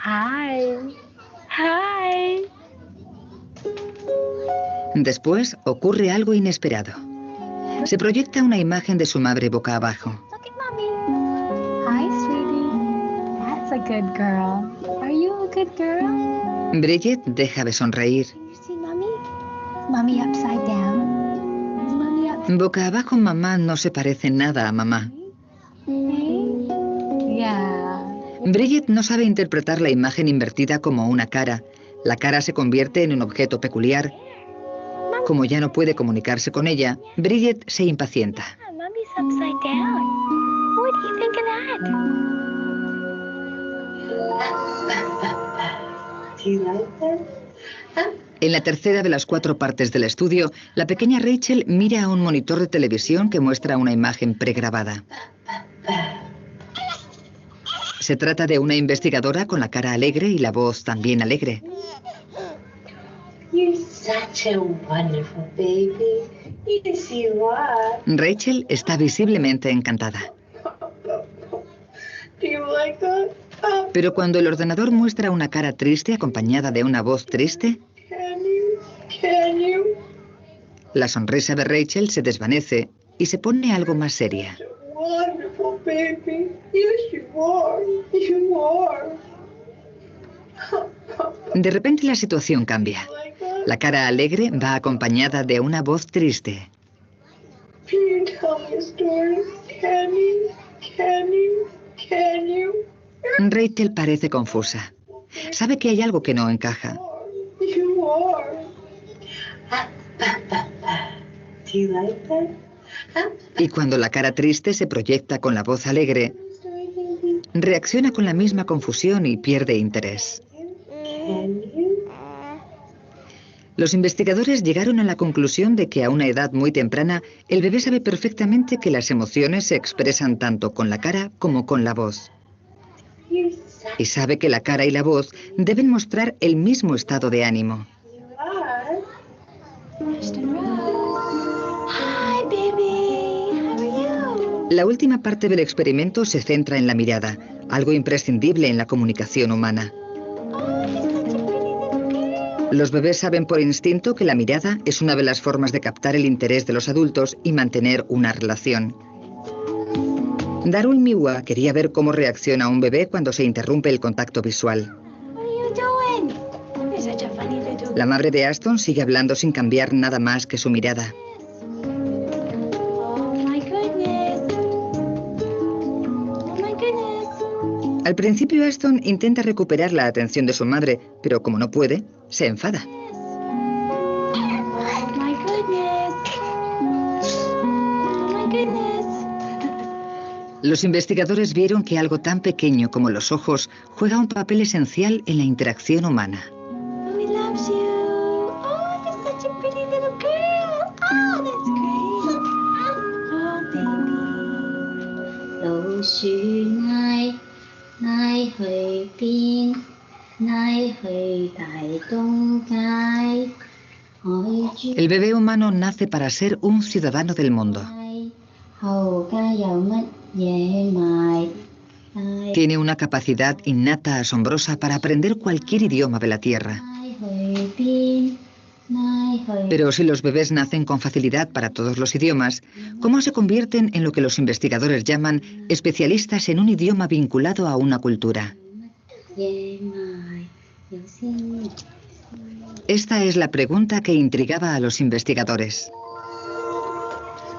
S2: Hi. Hi.
S11: Después ocurre algo inesperado. Se proyecta una imagen de su madre boca abajo.
S13: Hi, sweetie. That's a good girl. Are you a good girl?
S11: Bridget deja de sonreír.
S13: You see mommy? Mommy upside down. Is mommy upside
S11: Boca abajo, mamá no se parece nada a mamá.
S13: down? Yeah.
S11: Bridget no sabe interpretar la imagen invertida como una cara. La cara se convierte en un objeto peculiar. Como ya no puede comunicarse con ella, Bridget se impacienta.
S2: Mommy's upside down. What do you think of that?
S13: Do you like that?
S11: En la tercera de las 4 partes del estudio, la pequeña Rachel mira a un monitor de televisión que muestra una imagen pregrabada. Se trata de una investigadora con la cara alegre y la voz también alegre.
S13: You're such a wonderful baby. Yes, you are.
S11: Rachel está visiblemente encantada.
S13: Do you like that?
S11: Pero cuando el ordenador muestra una cara triste acompañada de una voz triste,
S13: Can you?
S11: la sonrisa de Rachel se desvanece y se pone algo más seria.
S13: Wonderful baby. Yes, you are. You are.
S11: De repente la situación cambia. La cara alegre va acompañada de una voz triste.
S13: Can you tell me a story? Can you? Can you? Can you?
S11: Rachel parece confusa. Sabe que hay algo que no encaja.
S13: You are. Do you like that?
S11: Y cuando la cara triste se proyecta con la voz alegre, reacciona con la misma confusión y pierde interés.
S13: Can you?
S11: Los investigadores llegaron a la conclusión de que a una edad muy temprana, el bebé sabe perfectamente que las emociones se expresan tanto con la cara como con la voz. Y sabe que la cara y la voz deben mostrar el mismo estado de ánimo. La última parte del experimento se centra en la mirada, algo imprescindible en la comunicación humana. Los bebés saben por instinto que la mirada es una de las formas de captar el interés de los adultos y mantener una relación. Darul Miwa quería ver cómo reacciona un bebé cuando se interrumpe el contacto visual. La madre de Aston sigue hablando sin cambiar nada más que su mirada. Al principio Aston intenta recuperar la atención de su madre, pero como no puede, se enfada. Los investigadores vieron que algo tan pequeño como los ojos juega un papel esencial en la interacción humana. El bebé humano nace para ser un ciudadano del mundo. Tiene una capacidad innata asombrosa para aprender cualquier idioma de la Tierra. Pero si los bebés nacen con facilidad para todos los idiomas, ¿cómo se convierten en lo que los investigadores llaman especialistas en un idioma vinculado a una cultura? Esta es la pregunta que intrigaba a los investigadores.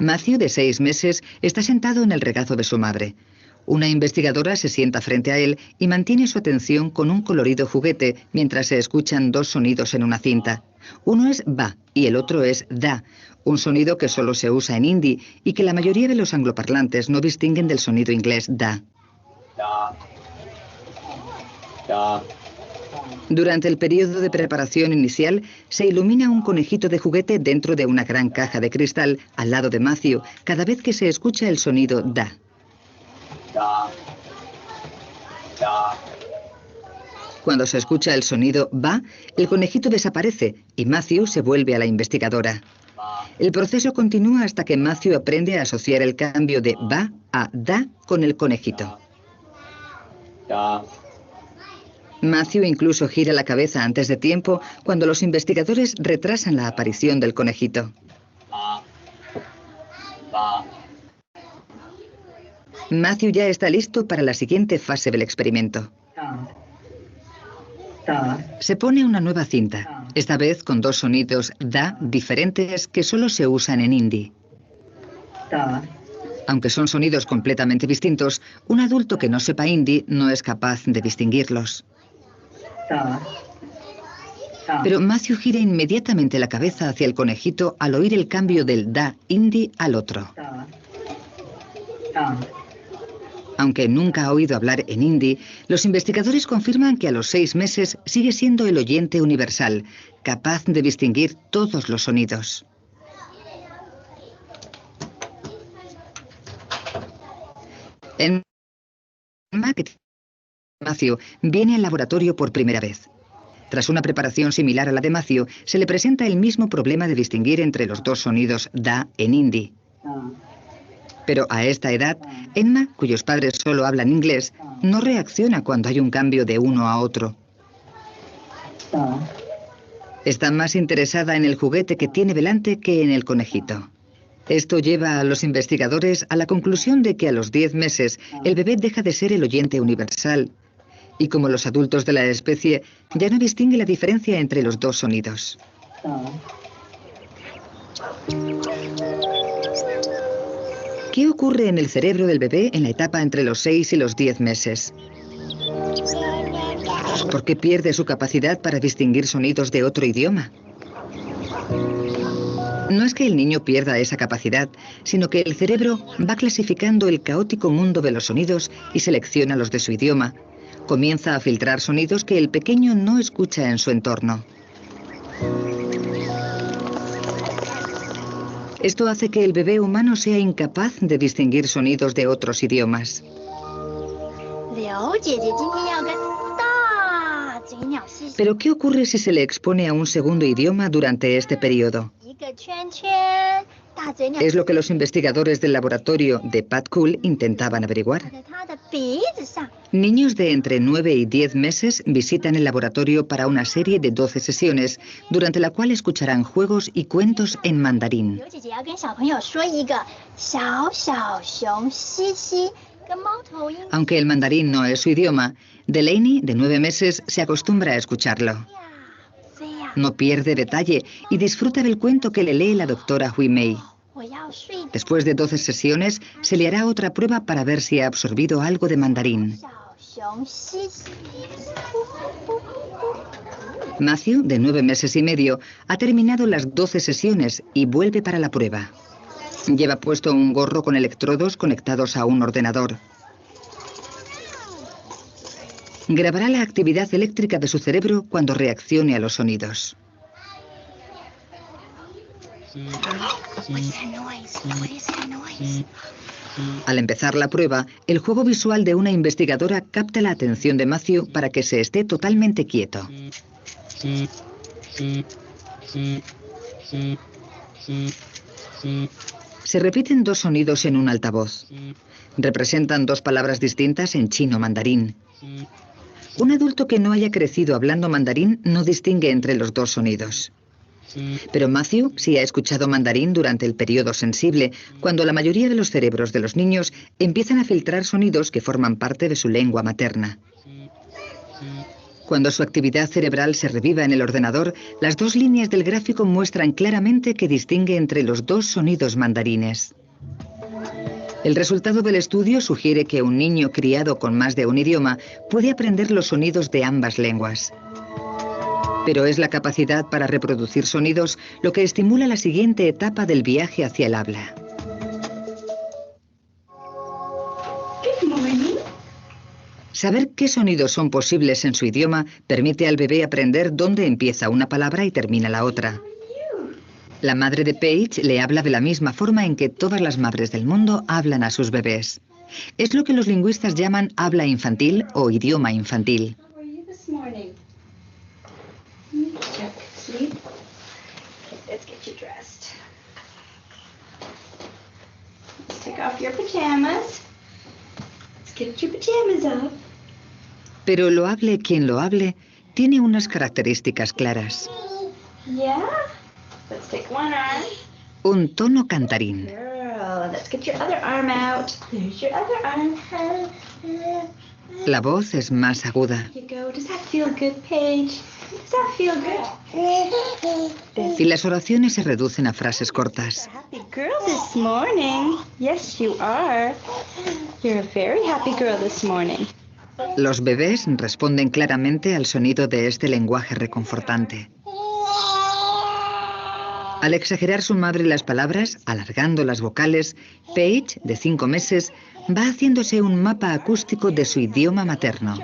S11: Matthew, de 6 meses, está sentado en el regazo de su madre. Una investigadora se sienta frente a él y mantiene su atención con un colorido juguete mientras se escuchan 2 sonidos en una cinta. Uno es ba y el otro es da, un sonido que solo se usa en hindi y que la mayoría de los angloparlantes no distinguen del sonido inglés da. Durante el periodo de preparación inicial, se ilumina un conejito de juguete dentro de una gran caja de cristal al lado de Matthew cada vez que se escucha el sonido da. Cuando se escucha el sonido ba, el conejito desaparece y Matthew se vuelve a la investigadora. El proceso continúa hasta que Matthew aprende a asociar el cambio de ba a da con el conejito. Matthew incluso gira la cabeza antes de tiempo cuando los investigadores retrasan la aparición del conejito. Matthew ya está listo para la siguiente fase del experimento. Se pone una nueva cinta, esta vez con 2 sonidos da diferentes que solo se usan en hindi. Aunque son sonidos completamente distintos, un adulto que no sepa hindi no es capaz de distinguirlos. Pero Matthew gira inmediatamente la cabeza hacia el conejito al oír el cambio del da hindi al otro. Aunque nunca ha oído hablar en hindi, los investigadores confirman que a los 6 meses sigue siendo el oyente universal, capaz de distinguir todos los sonidos. En Matthew viene al laboratorio por primera vez. Tras una preparación similar a la de Matthew, se le presenta el mismo problema de distinguir entre los 2 sonidos da en hindi. Pero a esta edad, Emma, cuyos padres solo hablan inglés, no reacciona cuando hay un cambio de uno a otro. Está más interesada en el juguete que tiene delante que en el conejito. Esto lleva a los investigadores a la conclusión de que a los 10 meses el bebé deja de ser el oyente universal y como los adultos de la especie ya no distingue la diferencia entre los 2 sonidos. ¿Qué ocurre en el cerebro del bebé en la etapa entre los 6 y los 10 meses? ¿Por qué pierde su capacidad para distinguir sonidos de otro idioma? No es que el niño pierda esa capacidad, sino que el cerebro va clasificando el caótico mundo de los sonidos y selecciona los de su idioma. Comienza a filtrar sonidos que el pequeño no escucha en su entorno. Esto hace que el bebé humano sea incapaz de distinguir sonidos de otros idiomas. Pero ¿qué ocurre si se le expone a un segundo idioma durante este periodo? Es lo que los investigadores del laboratorio de Pat Cool intentaban averiguar. Niños de entre 9 y 10 meses visitan el laboratorio para una serie de 12 sesiones, durante la cual escucharán juegos y cuentos en mandarín. Aunque el mandarín no es su idioma, Delaney, de 9 meses, se acostumbra a escucharlo. No pierde detalle y disfruta del cuento que le lee la doctora Hui Mei. Después de 12 sesiones, se le hará otra prueba para ver si ha absorbido algo de mandarín. Matthew, de 9 meses y medio, ha terminado las 12 sesiones y vuelve para la prueba. Lleva puesto un gorro con electrodos conectados a un ordenador. Grabará la actividad eléctrica de su cerebro cuando reaccione a los sonidos. Al empezar la prueba, el juego visual de una investigadora capta la atención de Matthew para que se esté totalmente quieto. Se repiten 2 sonidos en un altavoz. Representan 2 palabras distintas en chino mandarín. Un adulto que no haya crecido hablando mandarín no distingue entre los 2 sonidos. Pero Matthew sí ha escuchado mandarín durante el periodo sensible, cuando la mayoría de los cerebros de los niños empiezan a filtrar sonidos que forman parte de su lengua materna. Cuando su actividad cerebral se reviva en el ordenador, las 2 líneas del gráfico muestran claramente que distingue entre los 2 sonidos mandarines. El resultado del estudio sugiere que un niño criado con más de un idioma puede aprender los sonidos de ambas lenguas. Pero es la capacidad para reproducir sonidos lo que estimula la siguiente etapa del viaje hacia el habla. Saber qué sonidos son posibles en su idioma permite al bebé aprender dónde empieza una palabra y termina la otra. La madre de Paige le habla de la misma forma en que todas las madres del mundo hablan a sus bebés. Es lo que los lingüistas llaman habla infantil o idioma infantil. Pero lo hable quien lo hable, tiene unas características claras. Un tono cantarín. La voz es más aguda. Y las oraciones se reducen a frases cortas. Los bebés responden claramente al sonido de este lenguaje reconfortante. Al exagerar su madre las palabras, alargando las vocales, Paige, de 5 meses, va haciéndose un mapa acústico de su idioma materno.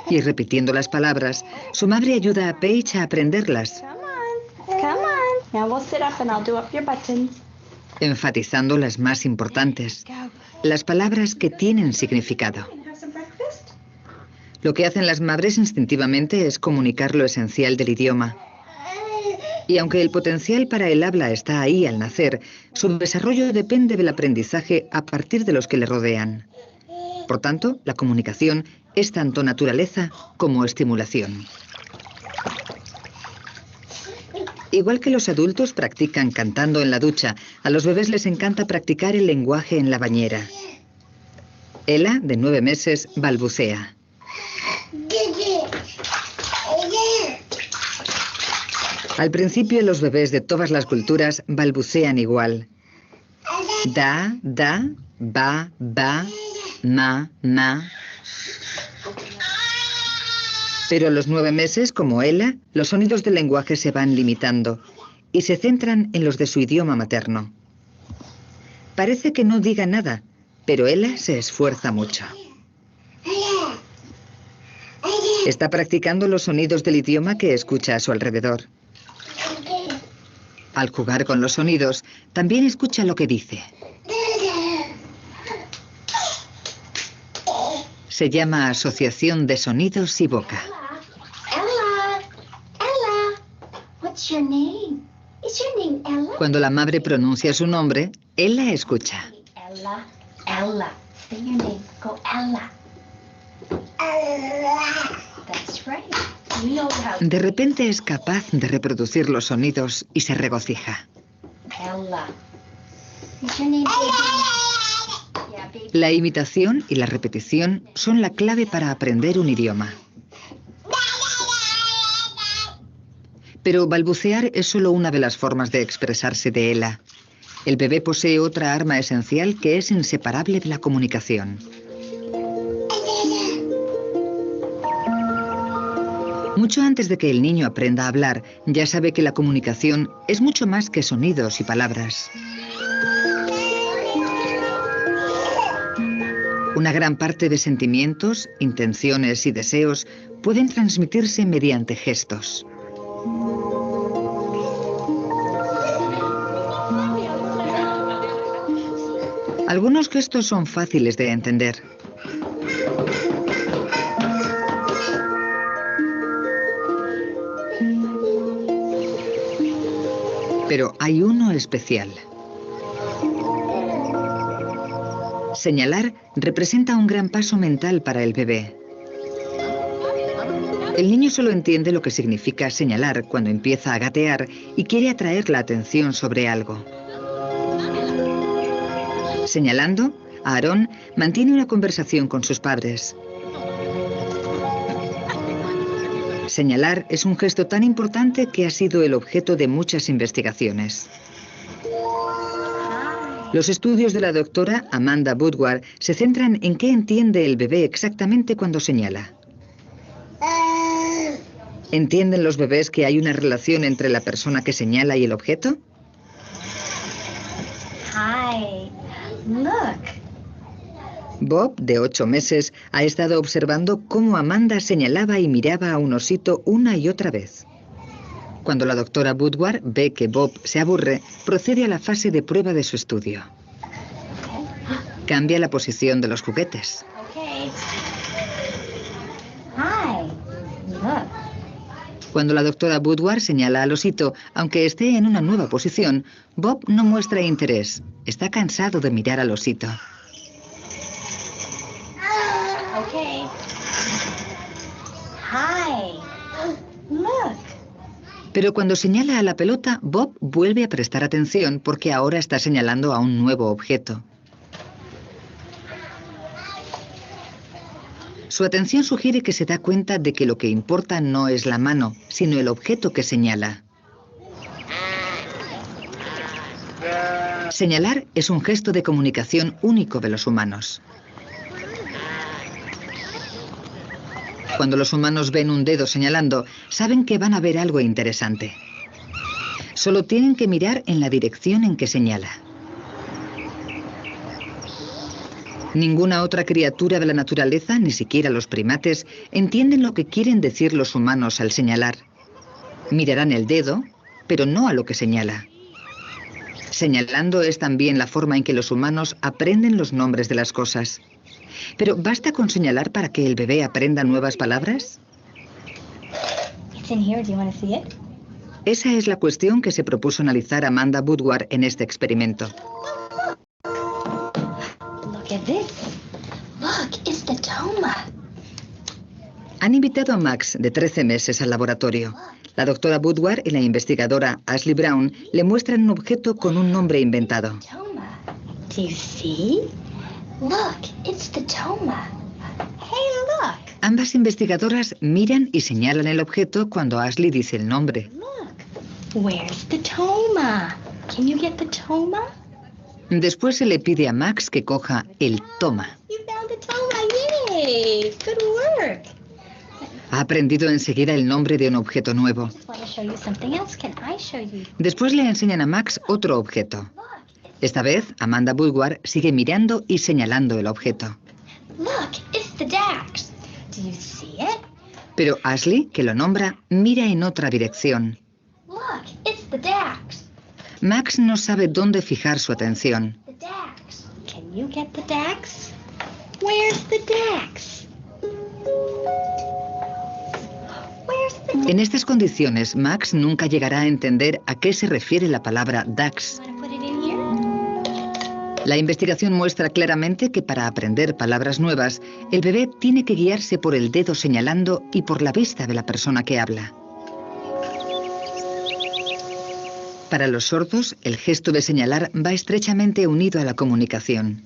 S11: Y repitiendo las palabras, su madre ayuda a Paige a aprenderlas, enfatizando las más importantes, las palabras que tienen significado. Lo que hacen las madres instintivamente es comunicar lo esencial del idioma. Y aunque el potencial para el habla está ahí al nacer, su desarrollo depende del aprendizaje a partir de los que le rodean. Por tanto, la comunicación es tanto naturaleza como estimulación. Igual que los adultos practican cantando en la ducha, a los bebés les encanta practicar el lenguaje en la bañera. Ella, de 9 meses, balbucea. Al principio, los bebés de todas las culturas balbucean igual. Da, da, ba, ba, ma, ma. Pero a los 9 meses, como Ella, los sonidos del lenguaje se van limitando y se centran en los de su idioma materno. Parece que no diga nada, pero Ella se esfuerza mucho. Está practicando los sonidos del idioma que escucha a su alrededor. Al jugar con los sonidos, también escucha lo que dice. Se llama asociación de sonidos y boca.
S13: Ella, Ella, what's your name? Is your name Ella?
S11: Cuando la madre pronuncia su nombre, él la escucha.
S13: Ella, Ella. Say your name. Go Ella. Ella. That's right. You know how.
S11: De repente es capaz de reproducir los sonidos y se regocija.
S13: Ella. Is your name baby? Yeah, baby.
S11: La imitación y la repetición son la clave para aprender un idioma. Pero balbucear es solo una de las formas de expresarse de Ella. El bebé posee otra arma esencial que es inseparable de la comunicación. Mucho antes de que el niño aprenda a hablar, ya sabe que la comunicación es mucho más que sonidos y palabras. Una gran parte de sentimientos, intenciones y deseos pueden transmitirse mediante gestos. Algunos gestos son fáciles de entender. Pero hay uno especial. Señalar representa un gran paso mental para el bebé. El niño solo entiende lo que significa señalar cuando empieza a gatear y quiere atraer la atención sobre algo. Señalando, Aarón mantiene una conversación con sus padres. Señalar es un gesto tan importante que ha sido el objeto de muchas investigaciones. Los estudios de la doctora Amanda Woodward se centran en qué entiende el bebé exactamente cuando señala. ¿Entienden los bebés que hay una relación entre la persona que señala y el objeto?
S13: Hi. Look.
S11: Bob, de 8 meses, ha estado observando cómo Amanda señalaba y miraba a un osito una y otra vez. Cuando la doctora Woodward ve que Bob se aburre, procede a la fase de prueba de su estudio. Cambia la posición de los juguetes.
S13: Okay. Hi. Look.
S11: Cuando la doctora Woodward señala al osito, aunque esté en una nueva posición, Bob no muestra interés. Está cansado de mirar al osito.
S13: Okay. Hi. Look.
S11: Pero cuando señala a la pelota, Bob vuelve a prestar atención porque ahora está señalando a un nuevo objeto. Su atención sugiere que se da cuenta de que lo que importa no es la mano, sino el objeto que señala. Señalar es un gesto de comunicación único de los humanos. Cuando los humanos ven un dedo señalando, saben que van a ver algo interesante. Solo tienen que mirar en la dirección en que señala. Ninguna otra criatura de la naturaleza, ni siquiera los primates, entienden lo que quieren decir los humanos al señalar. Mirarán el dedo, pero no a lo que señala. Señalando es también la forma en que los humanos aprenden los nombres de las cosas. Pero ¿basta con señalar para que el bebé aprenda nuevas palabras?
S13: It's in here. Do you want to see it?
S11: Esa es la cuestión que se propuso analizar Amanda Woodward en este experimento.
S13: Look at this. Look, it's the toma.
S11: Han invitado a Max, de 13 meses, al laboratorio. La doctora Woodward y la investigadora Ashley Brown le muestran un objeto con un nombre inventado.
S13: Toma. Do you see? Look, it's the toma. Hey, look.
S11: Ambas investigadoras miran y señalan el objeto cuando Ashley dice el nombre.
S13: Look. Where's the toma? Can you get the toma?
S11: Después se le pide a Max que coja el toma.
S13: You found the toma. Yay. Good work.
S11: Ha aprendido enseguida el nombre de un objeto nuevo.
S13: I want to show you something else. Can I show you?
S11: Después le enseñan a Max otro objeto. Esta vez, Amanda Woodward sigue mirando y señalando el objeto.
S13: Look, it's the Dax. Do you see it?
S11: Pero Ashley, que lo nombra, mira en otra dirección.
S13: Look, it's the Dax.
S11: Max no sabe dónde fijar su atención.
S13: The Dax. Can you get the Dax? Where's the Dax?
S11: En estas condiciones, Max nunca llegará a entender a qué se refiere la palabra ducks. La investigación muestra claramente que para aprender palabras nuevas, el bebé tiene que guiarse por el dedo señalando y por la vista de la persona que habla. Para los sordos, el gesto de señalar va estrechamente unido a la comunicación.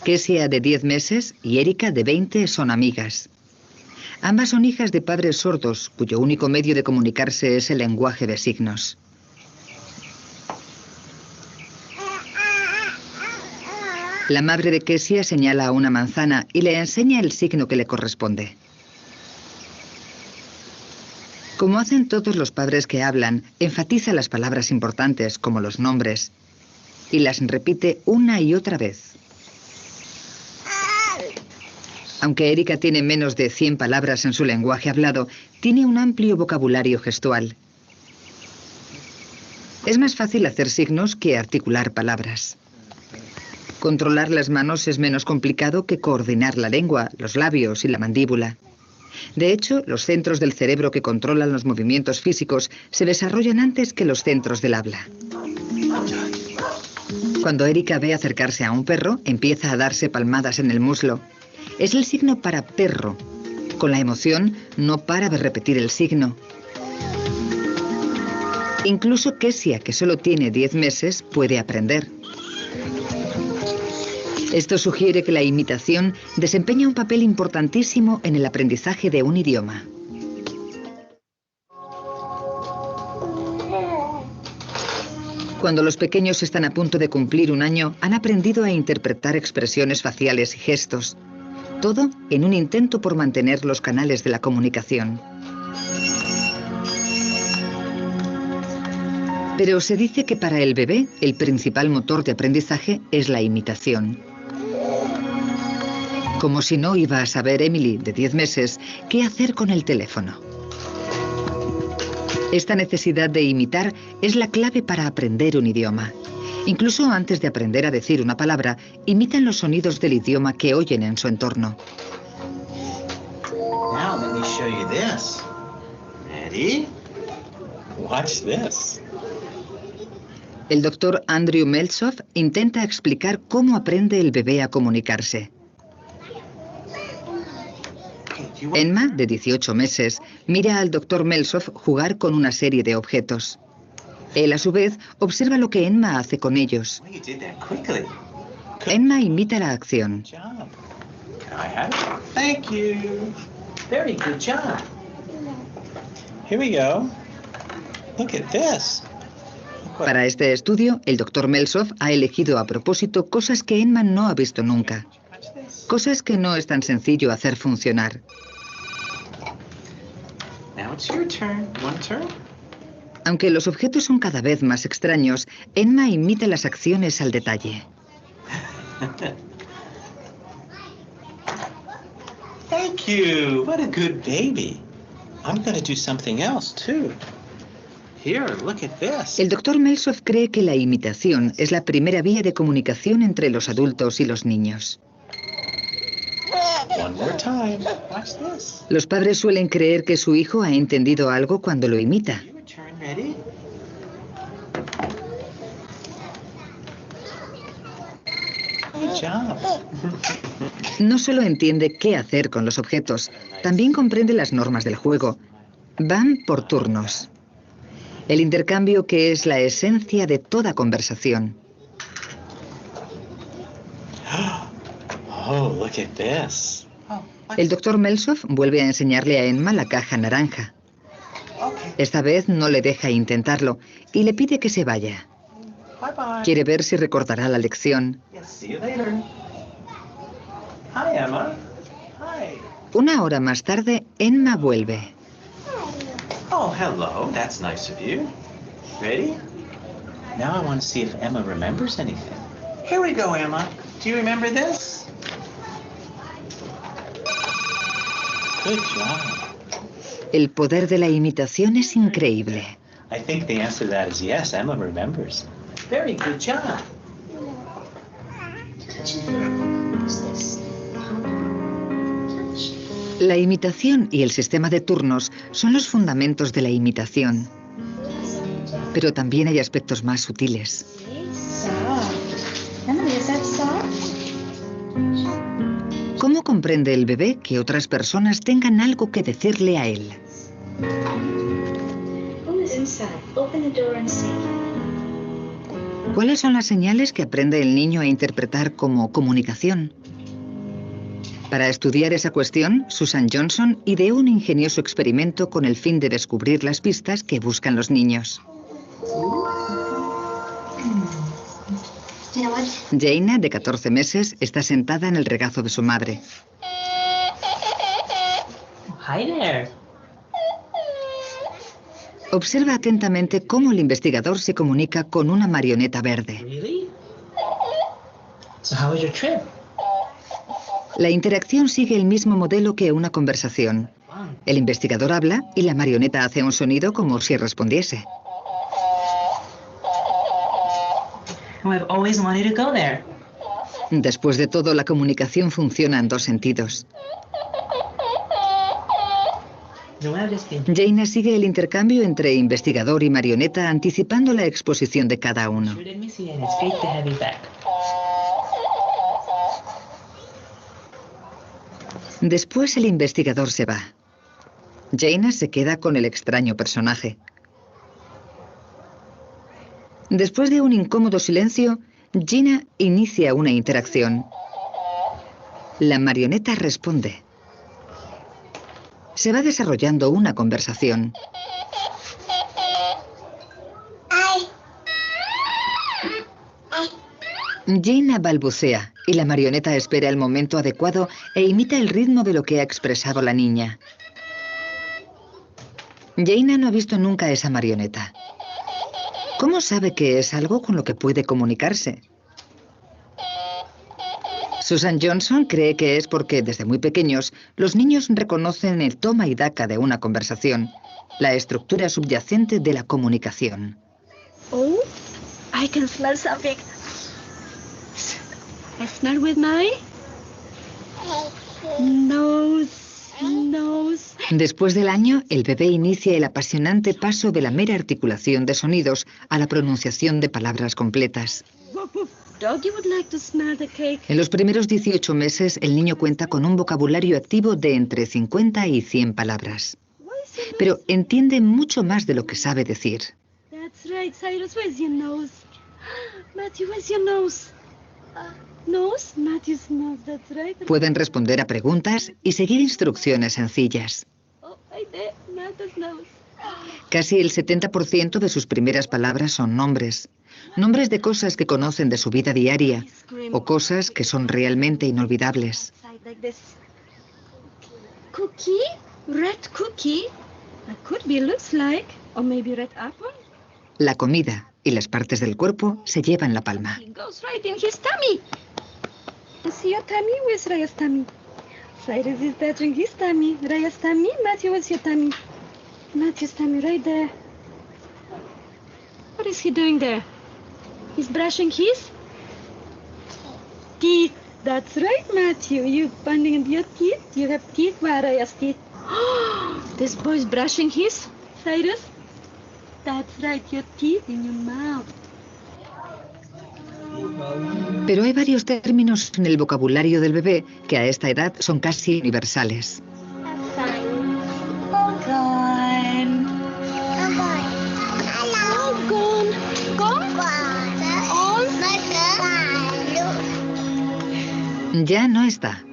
S11: Kessia, de 10 meses, y Erika, de 20, son amigas. Ambas son hijas de padres sordos, cuyo único medio de comunicarse es el lenguaje de signos. La madre de Kessia señala a una manzana y le enseña el signo que le corresponde. Como hacen todos los padres que hablan, enfatiza las palabras importantes, como los nombres, y las repite una y otra vez. Aunque Erika tiene menos de 100 palabras en su lenguaje hablado, tiene un amplio vocabulario gestual. Es más fácil hacer signos que articular palabras. Controlar las manos es menos complicado que coordinar la lengua, los labios y la mandíbula. De hecho, los centros del cerebro que controlan los movimientos físicos se desarrollan antes que los centros del habla. Cuando Erika ve acercarse a un perro, empieza a darse palmadas en el muslo. Es el signo para perro. Con la emoción, no para de repetir el signo. Incluso Kessia, que solo tiene 10 meses, puede aprender. Esto sugiere que la imitación desempeña un papel importantísimo en el aprendizaje de un idioma. Cuando los pequeños están a punto de cumplir un año, han aprendido a interpretar expresiones faciales y gestos. Todo en un intento por mantener los canales de la comunicación. Pero se dice que para el bebé, el principal motor de aprendizaje es la imitación. Como si no iba a saber Emily, de 10 meses, qué hacer con el teléfono. Esta necesidad de imitar es la clave para aprender un idioma. Incluso antes de aprender a decir una palabra, imitan los sonidos del idioma que oyen en su entorno.
S14: Now let me show you this. Ready? Watch this.
S11: El doctor Andrew Meltzoff intenta explicar cómo aprende el bebé a comunicarse. Emma, de 18 meses, mira al doctor Meltzoff jugar con una serie de objetos. Él, a su vez, observa lo que Emma hace con ellos. Emma imita la acción.
S14: Thank you. Very good job. Here we go. Look at this.
S11: Para este estudio, el doctor Meltzoff ha elegido a propósito cosas que Emma no ha visto nunca. Cosas que no es tan sencillo hacer funcionar.
S14: Now it's your turn. One turn.
S11: Aunque los objetos son cada vez más extraños, Emma imita las acciones al detalle.
S14: Thank you. What a good baby. I'm going to do something else too. Here, look at this.
S11: El doctor Meltzoff cree que la imitación es la primera vía de comunicación entre los adultos y los niños.
S14: One more time. Watch this.
S11: Los padres suelen creer que su hijo ha entendido algo cuando lo imita.
S14: Turn ready. Good job.
S11: No solo entiende qué hacer con los objetos, también comprende las normas del juego. Van por turnos. El intercambio que es la esencia de toda conversación.
S14: Oh, look at this.
S11: El doctor Meltzoff vuelve a enseñarle a Emma la caja naranja. Esta vez no le deja intentarlo y le pide que se vaya. Quiere ver si recordará la lección.
S14: See you later. Hi, Emma. Hi.
S11: Una hora más tarde, Emma vuelve.
S14: Oh, hello. That's nice of you. Ready? Now I want to see if Emma remembers anything. Here we go, Emma. Do you remember this? Good job.
S11: El poder de la imitación es increíble.
S14: I think the answer to that is yes, Emma remembers. Very good job.
S11: La imitación y el sistema de turnos son los fundamentos de la imitación. Pero también hay aspectos más sutiles. ¿Cómo comprende el bebé que otras personas tengan algo que decirle a él? ¿Cuáles son las señales que aprende el niño a interpretar como comunicación? Para estudiar esa cuestión, Susan Johnson ideó un ingenioso experimento con el fin de descubrir las pistas que buscan los niños. Jaina, de 14 meses, está sentada en el regazo de su madre.
S14: Hi there.
S11: Observa atentamente cómo el investigador se comunica con una marioneta verde.
S14: Really? So how was your trip?
S11: La interacción sigue el mismo modelo que una conversación. El investigador habla y la marioneta hace un sonido como si respondiese.
S14: I've always wanted to go there.
S11: Después de todo, la comunicación funciona en dos sentidos. Jaina sigue el intercambio entre investigador y marioneta, anticipando la exposición de cada uno. Después el investigador se va. Jaina se queda con el extraño personaje. Después de un incómodo silencio, Gina inicia una interacción. La marioneta responde. Se va desarrollando una conversación. Gina balbucea y la marioneta espera el momento adecuado e imita el ritmo de lo que ha expresado la niña. Jaina no ha visto nunca esa marioneta. ¿Cómo sabe que es algo con lo que puede comunicarse? Susan Johnson cree que es porque desde muy pequeños los niños reconocen el toma y daca de una conversación, la estructura subyacente de la comunicación.
S15: Oh, I can smell something. I smell with my nose.
S11: Después del año, el bebé inicia el apasionante paso de la mera articulación de sonidos a la pronunciación de palabras completas.
S15: Doggy would like to smell the cake.
S11: En los primeros 18 meses, el niño cuenta con un vocabulario activo de entre 50 y 100 palabras. Pero entiende mucho más de lo que sabe decir.
S15: That's right, Cyrus, where's your nose? Matthew, where's your nose? Nose? Matthew's nose, that's right.
S11: Pueden responder a preguntas y seguir instrucciones sencillas.
S15: Oh, right there, Matthew's nose.
S11: Casi el 70% de sus primeras palabras son nombres. Nombres de cosas que conocen de su vida diaria o cosas que son realmente inolvidables.
S15: Like this. Cookie? Red cookie? That could be, looks like. Or maybe red apple?
S11: La comida y las partes del cuerpo se llevan la palma.
S15: It goes right in his tummy. You see your tummy? Where's Raya's tummy? Cyrus is touching his tummy. Raya's tummy? Matthew, where's your tummy? Matthew's tummy right there. What is he doing there? He's brushing his teeth. That's right, Matthew. You binding your teeth. You have teeth. Where are Raya's teeth? This boy's brushing his, Cyrus. That's right, your teeth in your mouth.
S11: Pero hay varios términos en el vocabulario del bebé que a esta edad son casi universales. Ya no está.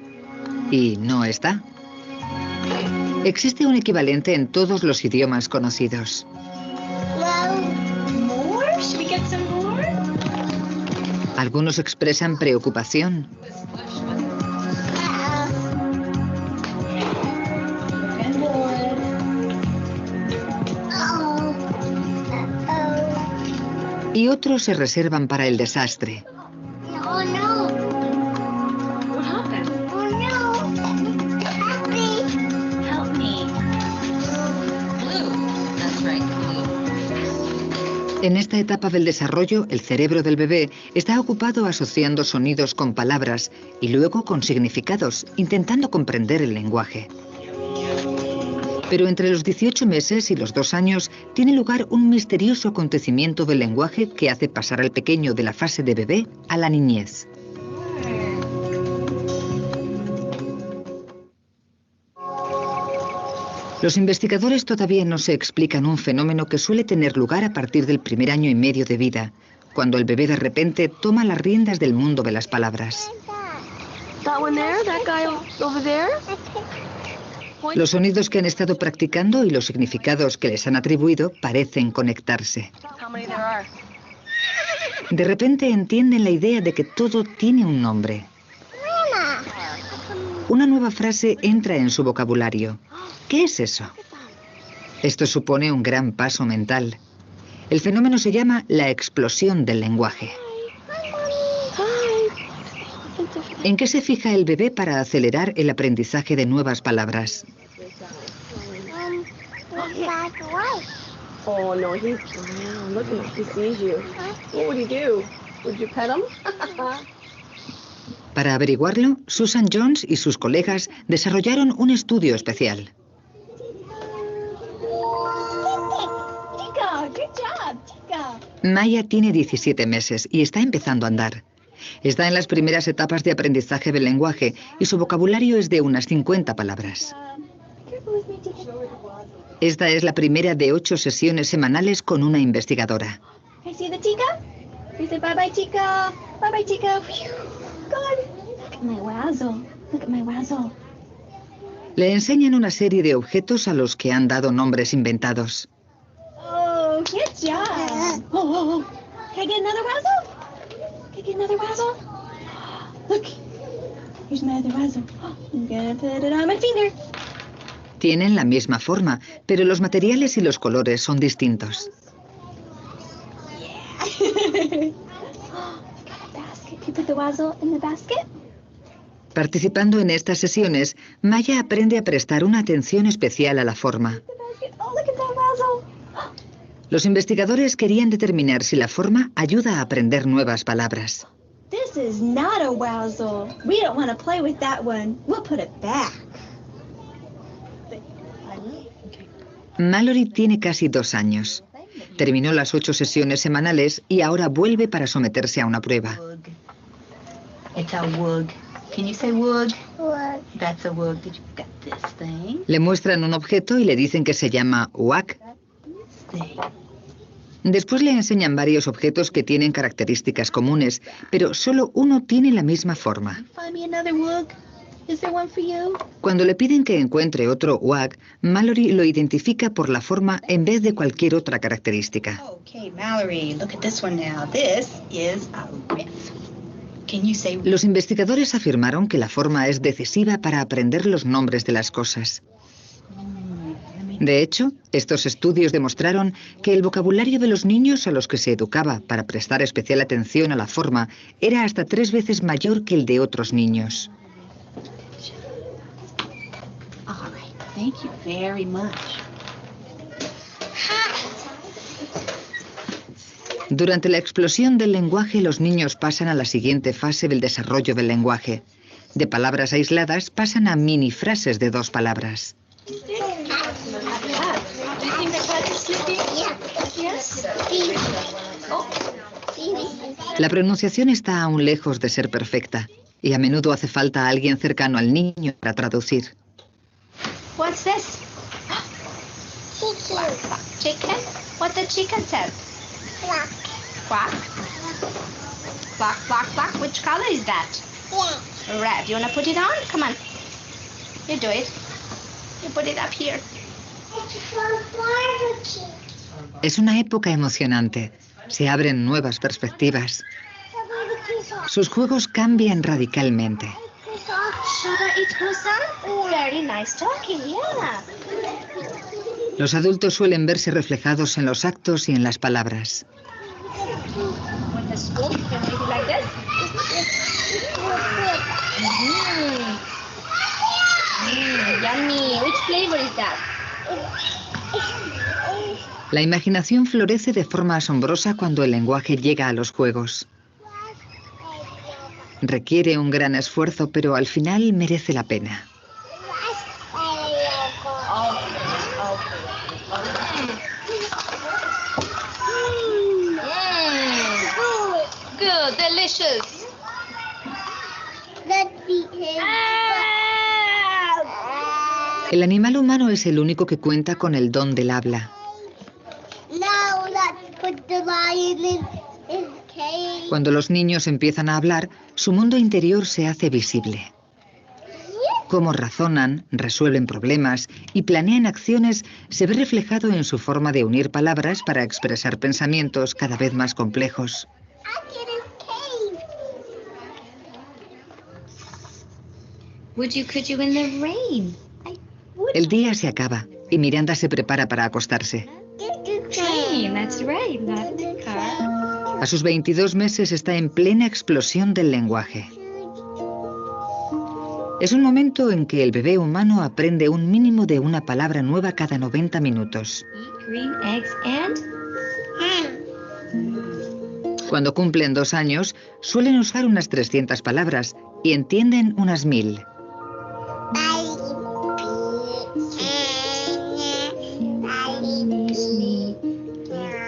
S11: Y no está. Existe un equivalente en todos los idiomas conocidos. Algunos expresan preocupación. Y otros se reservan para el desastre. En esta etapa del desarrollo, el cerebro del bebé está ocupado asociando sonidos con palabras y luego con significados, intentando comprender el lenguaje. Pero entre los 18 meses y los 2 años tiene lugar un misterioso acontecimiento del lenguaje que hace pasar al pequeño de la fase de bebé a la niñez. Los investigadores todavía no se explican un fenómeno que suele tener lugar a partir del primer año y medio de vida, cuando el bebé de repente toma las riendas del mundo de las palabras. Los sonidos que han estado practicando y los significados que les han atribuido parecen conectarse. De repente entienden la idea de que todo tiene un nombre. Una nueva frase entra en su vocabulario. ¿Qué es eso? Esto supone un gran paso mental. El fenómeno se llama la explosión del lenguaje. ¿En qué se fija el bebé para acelerar el aprendizaje de nuevas palabras?
S16: Oh no, he's look at him. He sees you. What would he do? Would you pet him?
S11: Para averiguarlo, Susan Jones y sus colegas desarrollaron un estudio especial. Maya tiene 17 meses y está empezando a andar. Está en las primeras etapas de aprendizaje del lenguaje y su vocabulario es de unas 50 palabras. Esta es la primera de 8 sesiones semanales con una investigadora. Le enseñan una serie de objetos a los que han dado nombres inventados.
S16: Oh, good job. Oh. Can I get another razzle? Can I get another razzle? Look, here's my other razzle. I'm gonna put it on my finger.
S11: Tienen la misma forma, pero los materiales y los colores son distintos. Participando en estas sesiones, Maya aprende a prestar una atención especial a la forma. Los investigadores querían determinar si la forma ayuda a aprender nuevas palabras.
S16: This is not a wazzle. We don't want to play with that one. We'll put it back.
S11: Mallory tiene casi 2 años. Terminó las 8 sesiones semanales y ahora vuelve para someterse a una prueba. Le muestran un objeto y le dicen que se llama WAG. Después le enseñan varios objetos que tienen características comunes, pero solo uno tiene la misma forma. Cuando le piden que encuentre otro WAG, Mallory lo identifica por la forma en vez de cualquier otra característica. Los investigadores afirmaron que la forma es decisiva para aprender los nombres de las cosas. De hecho, estos estudios demostraron que el vocabulario de los niños a los que se educaba para prestar especial atención a la forma era hasta 3 veces mayor que el de otros niños.
S17: Thank you very much.
S11: Durante la explosión del lenguaje, los niños pasan a la siguiente fase del desarrollo del lenguaje. De palabras aisladas pasan a mini frases de 2 palabras. La pronunciación está aún lejos de ser perfecta y a menudo hace falta alguien cercano al niño para traducir.
S17: What's this? Chicken? What the chicken says? Quack. Quack? Quack, quack, quack. Which color is that? Red. You want to put it on? Come on. You do it. You put it up here.
S11: Es una época emocionante. Se abren nuevas perspectivas. Sus juegos cambian radicalmente. Los adultos suelen verse reflejados en los actos y en las palabras. La imaginación florece de forma asombrosa cuando el lenguaje llega a los juegos. Requiere un gran esfuerzo, pero al final merece la pena.
S17: Good, delicious.
S11: El animal humano es el único que cuenta con el don del habla. Cuando los niños empiezan a hablar, su mundo interior se hace visible. Cómo razonan, resuelven problemas y planean acciones se ve reflejado en su forma de unir palabras para expresar pensamientos cada vez más complejos. El día se acaba y Miranda se prepara para acostarse. A sus 22 meses está en plena explosión del lenguaje. Es un momento en que el bebé humano aprende un mínimo de una palabra nueva cada 90 minutos. Cuando cumplen 2 años, suelen usar unas 300 palabras y entienden unas 1000.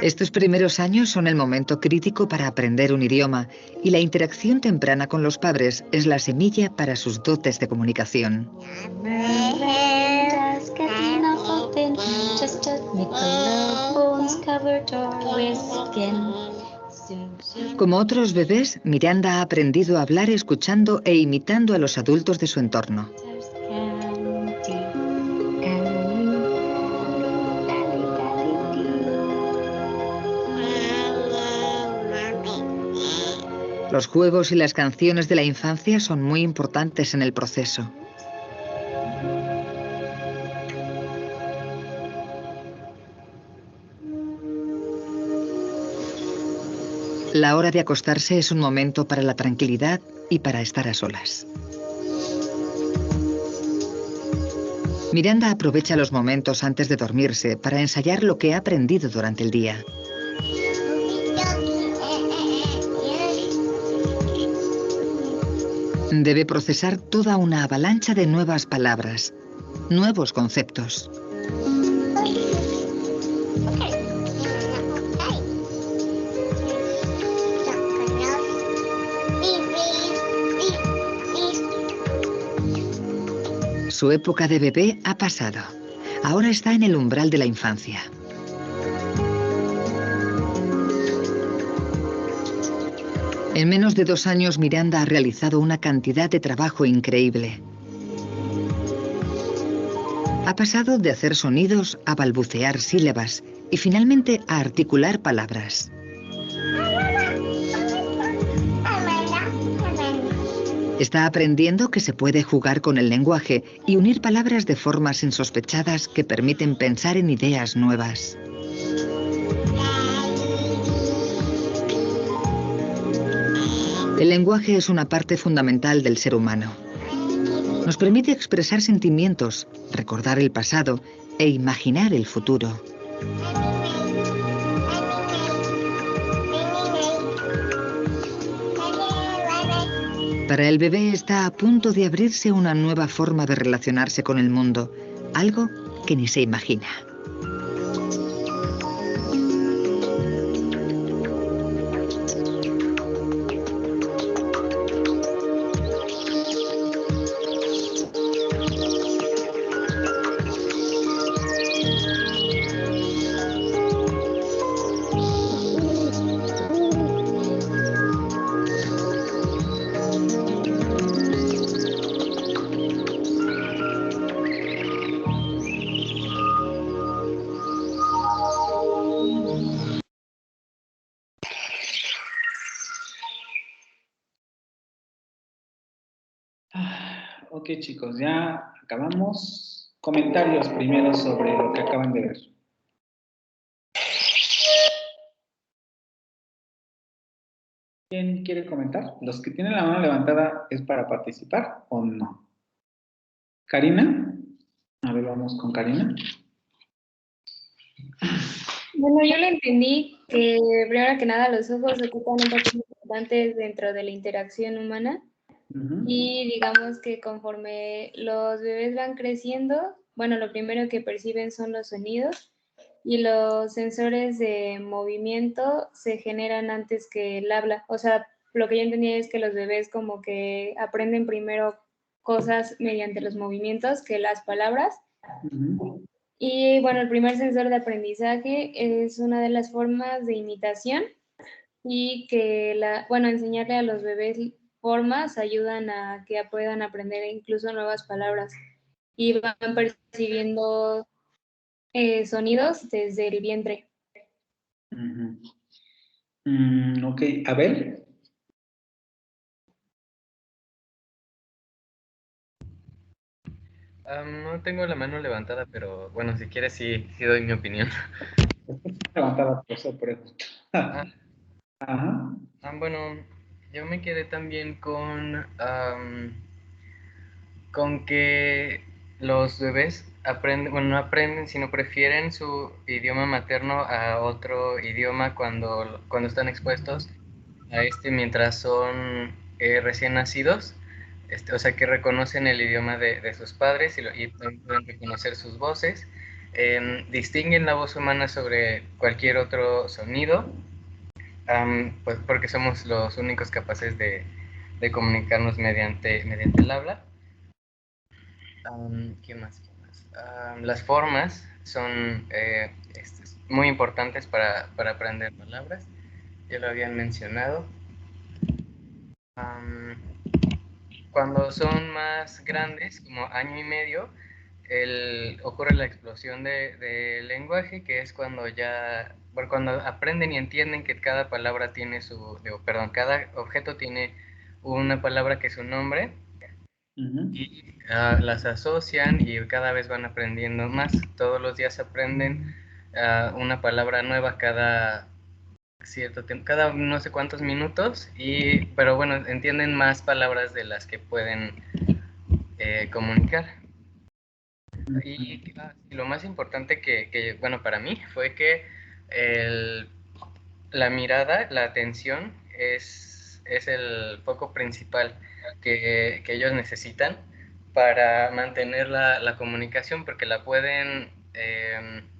S11: Estos primeros años son el momento crítico para aprender un idioma y la interacción temprana con los padres es la semilla para sus dotes de comunicación. Como otros bebés, Miranda ha aprendido a hablar escuchando e imitando a los adultos de su entorno. Los juegos y las canciones de la infancia son muy importantes en el proceso. La hora de acostarse es un momento para la tranquilidad y para estar a solas. Miranda aprovecha los momentos antes de dormirse para ensayar lo que ha aprendido durante el día. Debe procesar toda una avalancha de nuevas palabras, nuevos conceptos. Su época de bebé ha pasado. Ahora está en el umbral de la infancia. En menos de 2 años, Miranda ha realizado una cantidad de trabajo increíble. Ha pasado de hacer sonidos a balbucear sílabas y finalmente a articular palabras. Está aprendiendo que se puede jugar con el lenguaje y unir palabras de formas insospechadas que permiten pensar en ideas nuevas. El lenguaje es una parte fundamental del ser humano. Nos permite expresar sentimientos, recordar el pasado e imaginar el futuro. Para el bebé está a punto de abrirse una nueva forma de relacionarse con el mundo, algo que ni se imagina.
S1: Ok, chicos, ya acabamos. Comentarios primero sobre lo que acaban de ver. ¿Quién quiere comentar? Los que tienen la mano levantada, ¿es para participar o no? ¿Karina? A ver, vamos con Karina.
S18: Bueno, yo lo entendí que primero que nada los ojos ocupan un papel importante dentro de la interacción humana. Y digamos que conforme los bebés van creciendo, bueno, lo primero que perciben son los sonidos y los sensores de movimiento se generan antes que el habla. O sea, lo que yo entendía es que los bebés como que aprenden primero cosas mediante los movimientos que las palabras. Y bueno, el primer sensor de aprendizaje es una de las formas de imitación y que, bueno, enseñarle a los bebés formas ayudan a que puedan aprender incluso nuevas palabras y van percibiendo sonidos desde el vientre.
S1: Ok, a ver.
S6: No tengo la mano levantada, pero bueno, si quieres sí doy mi opinión.
S1: Levantada por esa pregunta. Ajá.
S6: Bueno, yo me quedé también con que los bebés aprenden, bueno, no aprenden, sino prefieren su idioma materno a otro idioma cuando están expuestos a mientras son recién nacidos. O sea, que reconocen el idioma de sus padres y pueden reconocer sus voces, distinguen la voz humana sobre cualquier otro sonido, pues porque somos los únicos capaces de comunicarnos mediante el habla. ¿Qué más? Las formas son muy importantes para aprender palabras, ya lo habían mencionado. Cuando son más grandes, como año y medio, ocurre la explosión de lenguaje, que es cuando cuando aprenden y entienden que cada palabra tiene cada objeto tiene una palabra que es un nombre, y las asocian y cada vez van aprendiendo más. Todos los días aprenden una palabra nueva cada cierto tiempo, cada no sé cuántos minutos, pero bueno, entienden más palabras de las que pueden comunicar. Y lo más importante que, bueno, para mí fue que la mirada, la atención es el foco principal que ellos necesitan para mantener la comunicación, porque la pueden,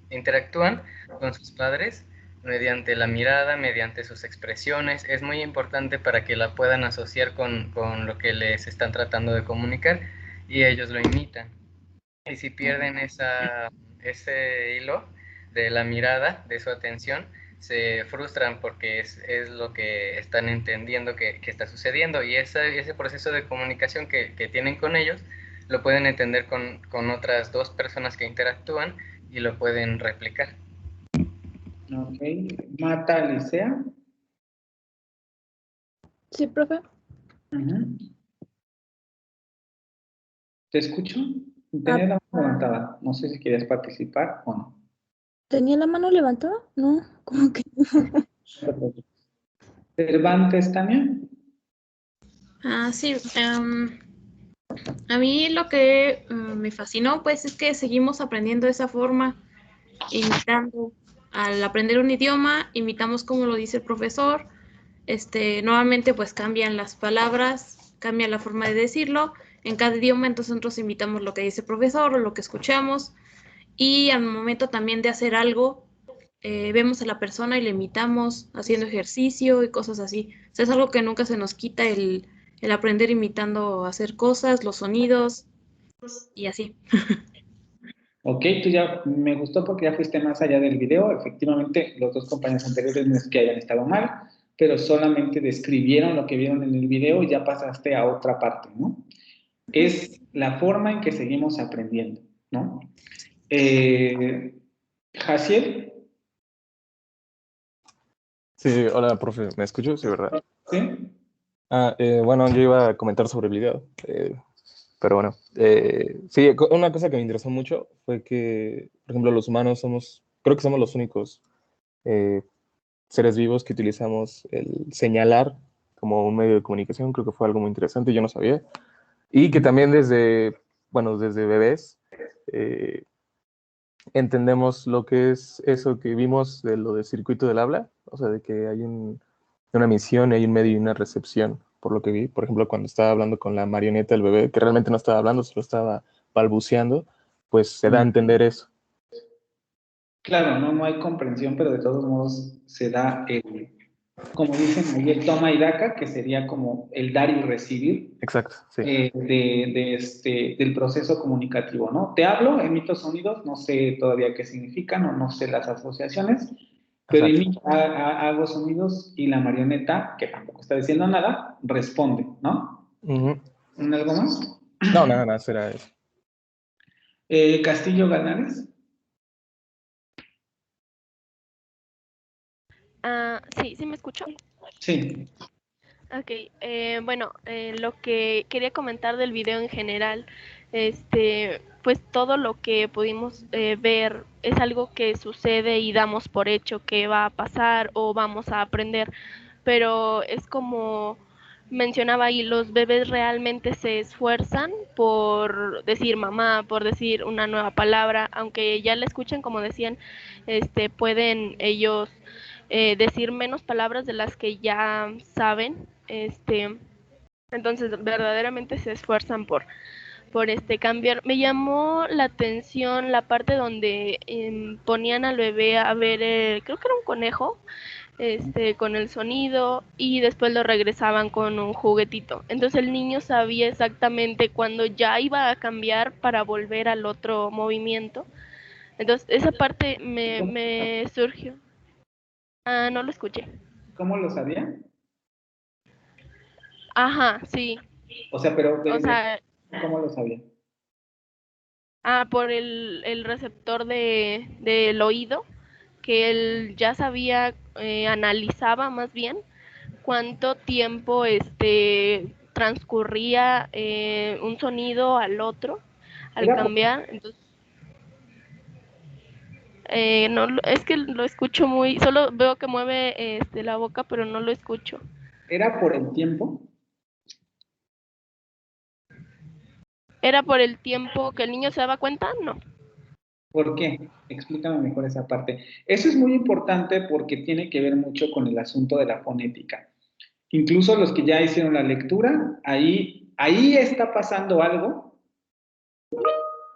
S6: interactúan con sus padres mediante la mirada, mediante sus expresiones. Es muy importante para que la puedan asociar con lo que les están tratando de comunicar y ellos lo imitan. Y si pierden ese hilo de la mirada, de su atención, se frustran porque es lo que están entendiendo que está sucediendo, y ese proceso de comunicación que tienen con ellos lo pueden entender con otras dos personas que interactúan y lo pueden replicar.
S1: Ok. Mata Licea.
S9: Sí, profe.
S1: ¿Te escucho? Tenía la mano levantada. No sé si querías participar o no.
S9: ¿Tenía la mano levantada? No, como que
S1: Cervantes, Tania.
S19: Sí, a mí lo que me fascinó pues es que seguimos aprendiendo de esa forma, imitando. Al aprender un idioma, imitamos como lo dice el profesor. Nuevamente pues cambian las palabras, cambia la forma de decirlo en cada idioma, entonces nosotros imitamos lo que dice el profesor o lo que escuchamos, y al momento también de hacer algo, vemos a la persona y le imitamos haciendo ejercicio y cosas así. O sea, es algo que nunca se nos quita, el aprender imitando hacer cosas, los sonidos y así.
S1: Ok, tú ya me gustó porque ya fuiste más allá del video. Efectivamente, los dos compañeros anteriores no es que hayan estado mal, pero solamente describieron lo que vieron en el video y ya pasaste a otra parte, ¿no? Es la forma en que seguimos aprendiendo, ¿no? Jaciel.
S5: Sí, hola, profe, ¿me escucho? Sí, ¿verdad?
S1: Sí.
S5: Bueno, yo iba a comentar sobre el video, pero bueno. Sí, una cosa que me interesó mucho fue que, por ejemplo, los humanos creo que somos los únicos seres vivos que utilizamos el señalar como un medio de comunicación. Creo que fue algo muy interesante, yo no sabía. Y que también desde bebés entendemos lo que es eso que vimos de lo del circuito del habla, o sea, de que hay una emisión, hay un medio y una recepción, por lo que vi. Por ejemplo, cuando estaba hablando con la marioneta del bebé, que realmente no estaba hablando, solo estaba balbuceando, pues se da a entender eso.
S1: Claro, no hay comprensión, pero de todos modos se da el, como dicen ahí, el toma y daca, que sería como el dar y recibir.
S5: Exacto, sí.
S1: Del proceso comunicativo, ¿no? Te hablo, emito sonidos, no sé todavía qué significan o no sé las asociaciones, pero hago sonidos y la marioneta, que tampoco está diciendo nada, responde, ¿no? ¿Algo más?
S5: No, nada más, era eso.
S1: Castillo Ganares.
S2: Sí, ¿me escuchó?
S1: Sí.
S2: Ok, bueno, lo que quería comentar del video en general, pues todo lo que pudimos ver es algo que sucede y damos por hecho que va a pasar o vamos a aprender, pero es como mencionaba ahí, los bebés realmente se esfuerzan por decir mamá, por decir una nueva palabra, aunque ya la escuchen, como decían, pueden ellos decir menos palabras de las que ya saben, entonces verdaderamente se esfuerzan por cambiar. Me llamó la atención la parte donde ponían al bebé a ver, creo que era un conejo, con el sonido y después lo regresaban con un juguetito. Entonces el niño sabía exactamente cuándo ya iba a cambiar para volver al otro movimiento. Entonces esa parte me surgió. No lo escuché.
S1: ¿Cómo lo sabía?
S2: Ajá, sí.
S1: O sea, pero ¿cómo lo sabía?
S2: Por el receptor del oído, que él ya sabía, analizaba más bien cuánto tiempo transcurría un sonido al otro al cambiar. Entonces, no, es que lo escucho solo veo que mueve la boca, pero no lo escucho.
S1: ¿Era por el tiempo?
S2: ¿Era por el tiempo que el niño se daba cuenta? No.
S1: ¿Por qué? Explícame mejor esa parte. Eso es muy importante porque tiene que ver mucho con el asunto de la fonética. Incluso los que ya hicieron la lectura, ahí está pasando algo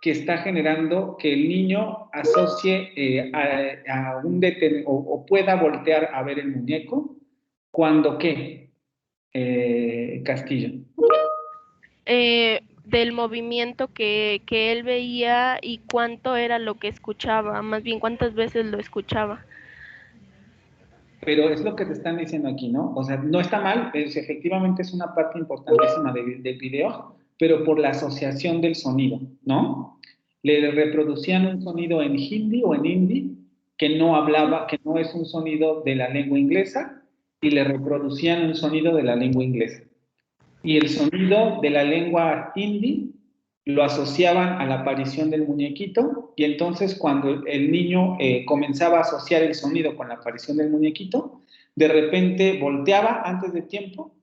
S1: que está generando que el niño asocie o pueda voltear a ver el muñeco cuando ¿qué? Castillo.
S2: Del movimiento que él veía y cuánto era lo que escuchaba, más bien cuántas veces lo escuchaba.
S1: Pero es lo que te están diciendo aquí, ¿no? O sea, no está mal, efectivamente es una parte importantísima del video, pero por la asociación del sonido, ¿no? Le reproducían un sonido en hindi o en hindi que no hablaba, que no es un sonido de la lengua inglesa, y le reproducían un sonido de la lengua inglesa. Y el sonido de la lengua hindi lo asociaban a la aparición del muñequito, y entonces cuando el niño comenzaba a asociar el sonido con la aparición del muñequito, de repente volteaba antes de tiempo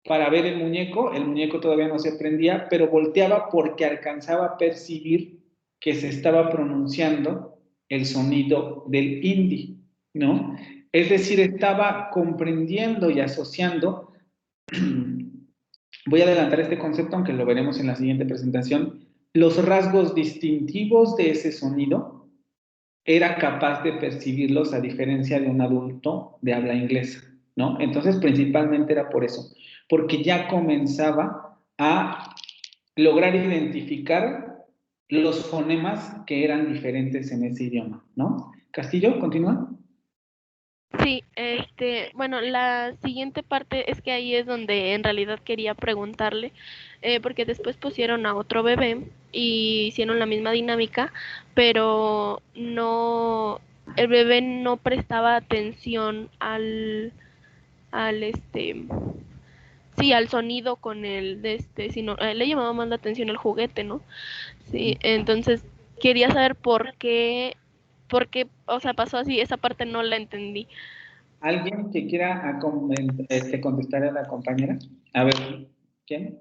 S1: para ver el muñeco todavía no se prendía, pero volteaba porque alcanzaba a percibir que se estaba pronunciando el sonido del hindi, ¿no? Es decir, estaba comprendiendo y asociando. Voy a adelantar este concepto, aunque lo veremos en la siguiente presentación. Los rasgos distintivos de ese sonido era capaz de percibirlos a diferencia de un adulto de habla inglesa, ¿no? Entonces, principalmente era por eso, porque ya comenzaba a lograr identificar los fonemas que eran diferentes en ese idioma, ¿no? Castillo, continúa.
S2: Sí, bueno, la siguiente parte es que ahí es donde en realidad quería preguntarle, porque después pusieron a otro bebé y hicieron la misma dinámica, pero no, el bebé no prestaba atención al sonido con sino le llamaba más la atención el juguete, ¿no? Sí, entonces quería saber por qué, o sea, pasó así, esa parte no la entendí.
S1: ¿Alguien que quiera contestar a la compañera? A ver, ¿quién?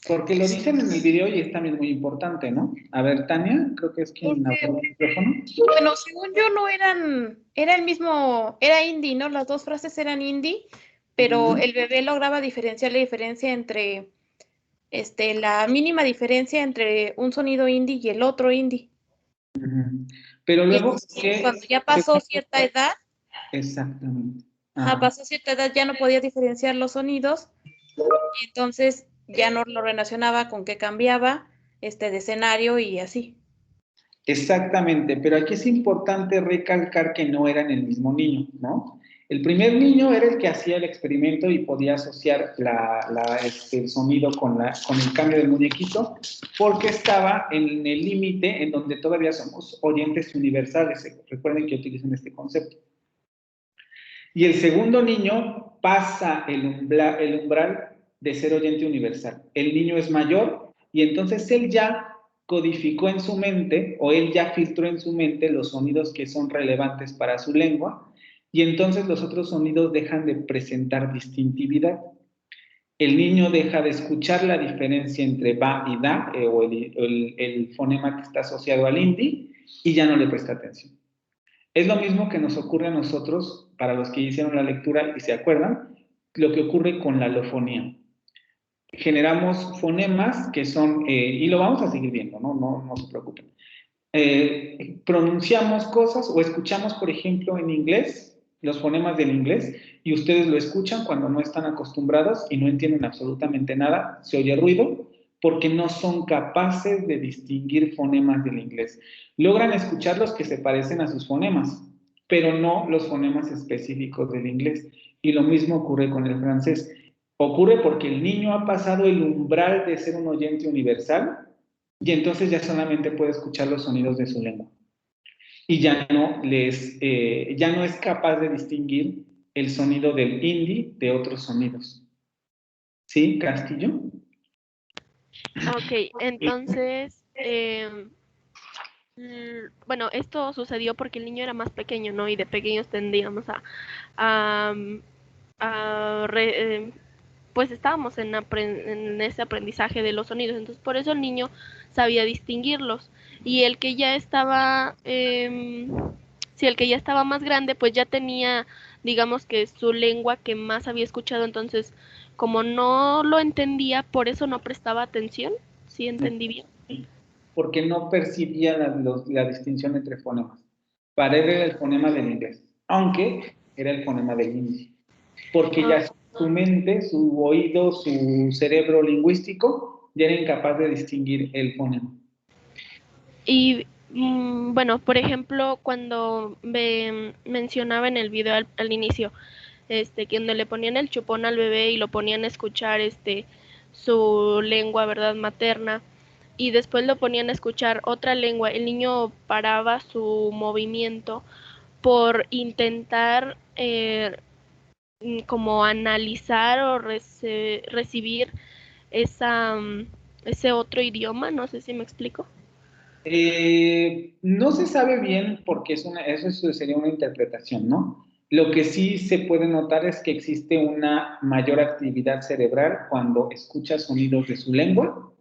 S1: Porque lo dicen en el video y es también muy importante, ¿no? A ver, Tania, creo que es quien abrió el micrófono.
S19: Bueno, según yo no era el mismo, era hindi, ¿no? Las dos frases eran hindi, pero el bebé lograba diferenciar la diferencia entre, la mínima diferencia entre un sonido hindi y el otro hindi.
S1: Ujú. Pero luego, ¿qué?
S19: Cuando ya pasó cierta edad,
S1: Exactamente.
S19: pasó cierta edad ya no podía diferenciar los sonidos, y entonces ya no lo relacionaba con qué cambiaba de escenario y así.
S1: Exactamente, pero aquí es importante recalcar que no eran el mismo niño, ¿no? El primer niño era el que hacía el experimento y podía asociar el sonido con el cambio del muñequito, porque estaba en el límite en donde todavía somos oyentes universales. Recuerden que utilizan este concepto. Y el segundo niño pasa el umbral de ser oyente universal. El niño es mayor y entonces él ya codificó en su mente o él ya filtró en su mente los sonidos que son relevantes para su lengua y entonces los otros sonidos dejan de presentar distintividad. El niño deja de escuchar la diferencia entre ba y da o el fonema que está asociado al hindi y ya no le presta atención. Es lo mismo que nos ocurre a nosotros, para los que hicieron la lectura y se acuerdan, lo que ocurre con la alofonía. Generamos fonemas que son, y lo vamos a seguir viendo, no se preocupen. Pronunciamos cosas o escuchamos, por ejemplo, en inglés, los fonemas del inglés, y ustedes lo escuchan cuando no están acostumbrados y no entienden absolutamente nada, se oye ruido, porque no son capaces de distinguir fonemas del inglés. Logran escuchar los que se parecen a sus fonemas, pero no los fonemas específicos del inglés. Y lo mismo ocurre con el francés. Ocurre porque el niño ha pasado el umbral de ser un oyente universal y entonces ya solamente puede escuchar los sonidos de su lengua. Y ya no es capaz de distinguir el sonido del hindi de otros sonidos. ¿Sí, Castillo?
S2: Ok, entonces, bueno, esto sucedió porque el niño era más pequeño, ¿no? Y de pequeños tendíamos pues estábamos en ese aprendizaje de los sonidos, entonces por eso el niño sabía distinguirlos. Y el que ya estaba, si el que ya estaba más grande, pues ya tenía, digamos que su lengua que más había escuchado, entonces como no lo entendía, por eso no prestaba atención. ¿Sí entendí bien?
S1: Porque no percibía la distinción entre fonemas. Para él era el fonema del inglés, aunque era el fonema del hindi. Porque ya su mente, su oído, su cerebro lingüístico ya era incapaz de distinguir el fonema.
S2: Y bueno, por ejemplo, cuando mencionaba en el video al inicio, que donde le ponían el chupón al bebé y lo ponían a escuchar su lengua, ¿verdad?, materna, y después lo ponían a escuchar otra lengua, el niño paraba su movimiento por intentar como analizar o recibir ese otro idioma, no sé si me explico.
S1: No se sabe bien porque eso sería una interpretación, ¿no? Lo que sí se puede notar es que existe una mayor actividad cerebral cuando escucha sonidos de su lengua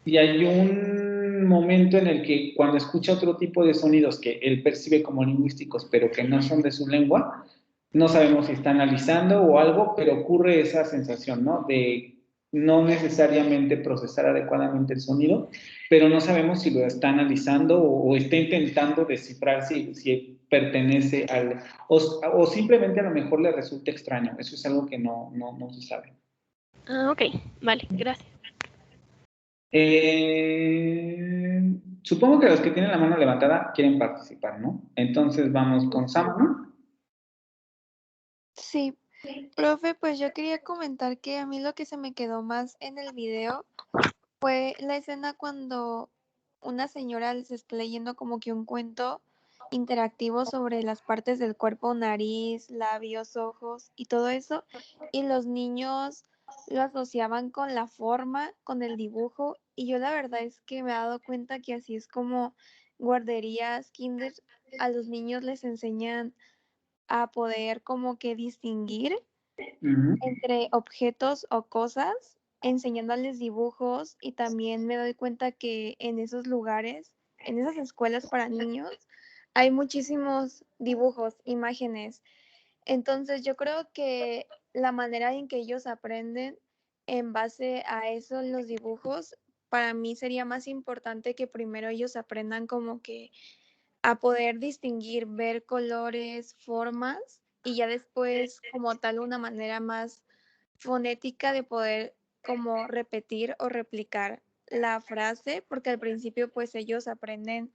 S1: y hay un momento en el que cuando escucha otro tipo de sonidos que él percibe como lingüísticos pero que no son de su lengua, no sabemos si está analizando o algo, pero ocurre esa sensación, ¿no? De no necesariamente procesar adecuadamente el sonido, pero no sabemos si lo está analizando o está intentando descifrar si pertenece o simplemente a lo mejor le resulta extraño. Eso es algo que no se sabe.
S2: Ok, vale, gracias.
S1: Supongo que los que tienen la mano levantada quieren participar, ¿no? Entonces vamos con Sam, ¿no?
S20: Sí, profe, pues yo quería comentar que a mí lo que se me quedó más en el video fue la escena cuando una señora les está leyendo como que un cuento interactivo sobre las partes del cuerpo, nariz, labios, ojos y todo eso, y los niños lo asociaban con la forma, con el dibujo, y yo la verdad es que me he dado cuenta que así es como guarderías, kinder, a los niños les enseñan a poder como que distinguir entre objetos o cosas, enseñándoles dibujos, y también me doy cuenta que en esos lugares, en esas escuelas para niños, hay muchísimos dibujos, imágenes. Entonces yo creo que la manera en que ellos aprenden en base a eso, los dibujos, para mí sería más importante que primero ellos aprendan como que a poder distinguir, ver colores, formas y ya después como tal una manera más fonética de poder como repetir o replicar la frase, porque al principio pues ellos aprenden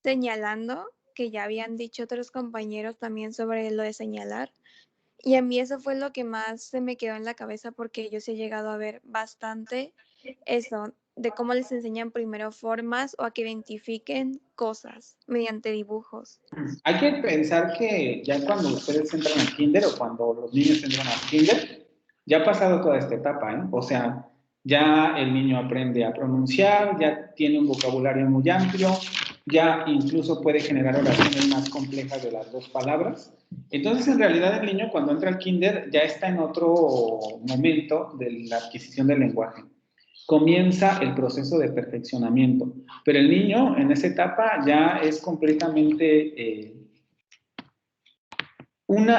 S20: señalando, que ya habían dicho otros compañeros también sobre lo de señalar. Y a mí eso fue lo que más se me quedó en la cabeza porque yo sí he llegado a ver bastante eso, de cómo les enseñan primero formas o a que identifiquen cosas mediante dibujos.
S1: Hay que pensar que ya cuando ustedes entran al kinder o cuando los niños entran al kinder, ya ha pasado toda esta etapa, ¿eh? O sea, ya el niño aprende a pronunciar, ya tiene un vocabulario muy amplio, ya incluso puede generar oraciones más complejas de las dos palabras. Entonces, en realidad, el niño cuando entra al kinder ya está en otro momento de la adquisición del lenguaje. Comienza el proceso de perfeccionamiento, pero el niño en esa etapa ya es completamente un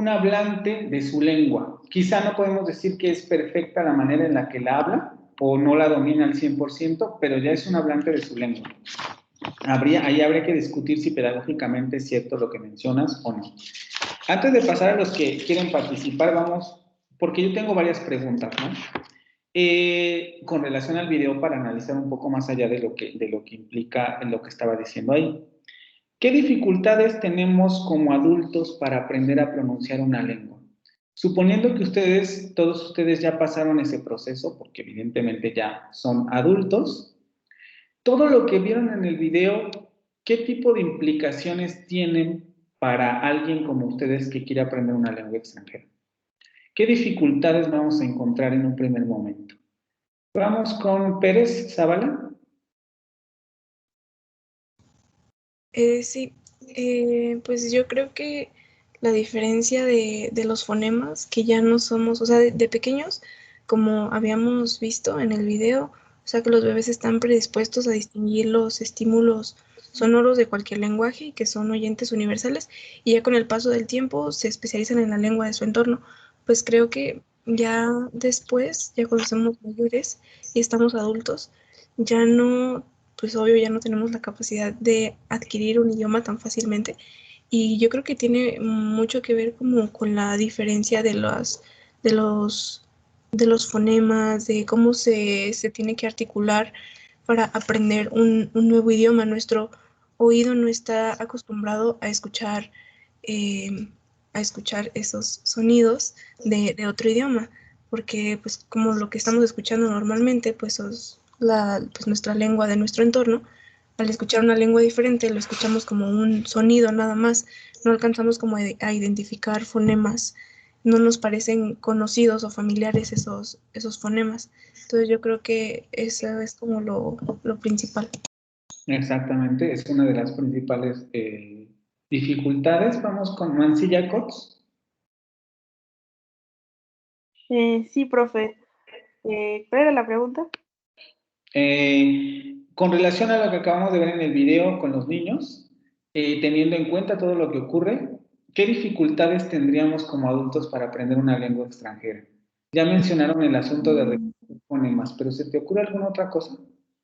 S1: hablante de su lengua. Quizá no podemos decir que es perfecta la manera en la que la habla o no la domina al 100%, pero ya es un hablante de su lengua. Ahí habría que discutir si pedagógicamente es cierto lo que mencionas o no. Antes de pasar a los que quieren participar, vamos, porque yo tengo varias preguntas, ¿no? Con relación al video para analizar un poco más allá de lo que implica lo que estaba diciendo ahí. ¿Qué dificultades tenemos como adultos para aprender a pronunciar una lengua? Suponiendo que todos ustedes ya pasaron ese proceso, porque evidentemente ya son adultos, todo lo que vieron en el video, ¿qué tipo de implicaciones tienen para alguien como ustedes que quiere aprender una lengua extranjera? ¿Qué dificultades vamos a encontrar en un primer momento? Vamos con Pérez Zavala.
S3: Sí, pues yo creo que la diferencia de los fonemas, que ya no somos, o sea, de pequeños, como habíamos visto en el video, o sea, que los bebés están predispuestos a distinguir los estímulos sonoros de cualquier lenguaje y que son oyentes universales, y ya con el paso del tiempo se especializan en la lengua de su entorno. Pues creo que ya después, ya cuando somos mayores y estamos adultos, ya no, pues obvio ya no tenemos la capacidad de adquirir un idioma tan fácilmente, y yo creo que tiene mucho que ver como con la diferencia de los fonemas, de cómo se tiene que articular para aprender un nuevo idioma. Nuestro oído no está acostumbrado a escuchar esos sonidos de otro idioma, porque pues como lo que estamos escuchando normalmente pues es pues nuestra lengua de nuestro entorno. Al escuchar una lengua diferente lo escuchamos como un sonido nada más, no alcanzamos como a identificar fonemas, no nos parecen conocidos o familiares esos fonemas. Entonces yo creo que eso es como lo principal.
S1: Exactamente, es una de las principales dificultades. Vamos con Mancilla Cots.
S7: Sí, profe. ¿Cuál era la pregunta?
S1: Con relación a lo que acabamos de ver en el video con los niños, teniendo en cuenta todo lo que ocurre, ¿qué dificultades tendríamos como adultos para aprender una lengua extranjera? Ya mencionaron el asunto de reconocer fonemas, pero ¿se te ocurre alguna otra cosa?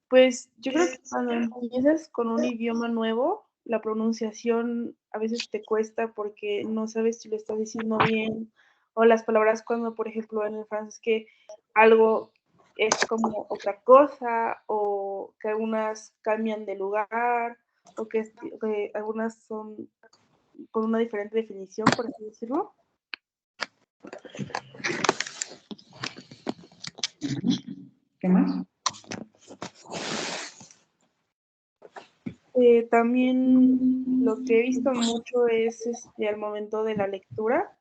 S7: Pues yo creo que cuando empiezas con un idioma nuevo, la pronunciación a veces te cuesta porque no sabes si lo estás diciendo bien, o las palabras cuando, por ejemplo, en el francés que algo es como otra cosa, o que algunas cambian de lugar, o que algunas son con una diferente definición, por así decirlo.
S1: ¿Qué más?
S7: También lo que he visto mucho es al momento de la lectura,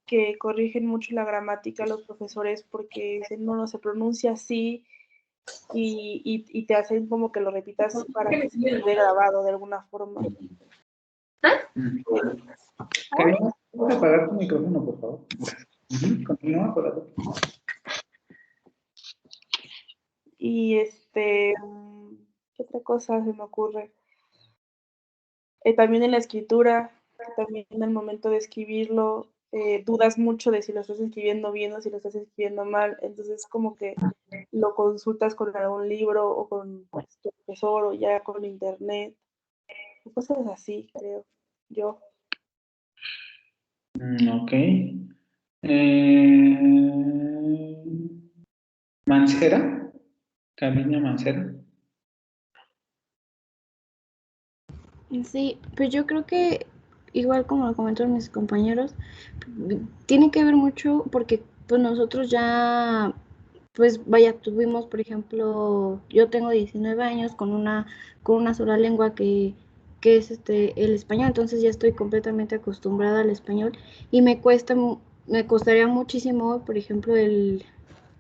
S7: que corrigen mucho la gramática los profesores porque dicen, no, se pronuncia así, y te hacen como que lo repitas para que se quede grabado de alguna forma.
S1: Karina, ¿puedes apagar tu micrófono, por favor? Continúa con la otra.
S7: Y ¿qué otra cosa se me ocurre? También en la escritura, también en el momento de escribirlo, dudas mucho de si lo estás escribiendo bien o si lo estás escribiendo mal, entonces como que lo consultas con algún libro o con tu profesor o ya con internet, cosas así, creo yo.
S1: Ok. Mancera, Carmiña Mancera.
S8: Sí, pues yo creo que, igual como lo comentaron mis compañeros, tiene que ver mucho porque pues nosotros ya, pues vaya, tuvimos, por ejemplo, yo tengo 19 años con una sola lengua que es el español, entonces ya estoy completamente acostumbrada al español y me costaría muchísimo, por ejemplo, el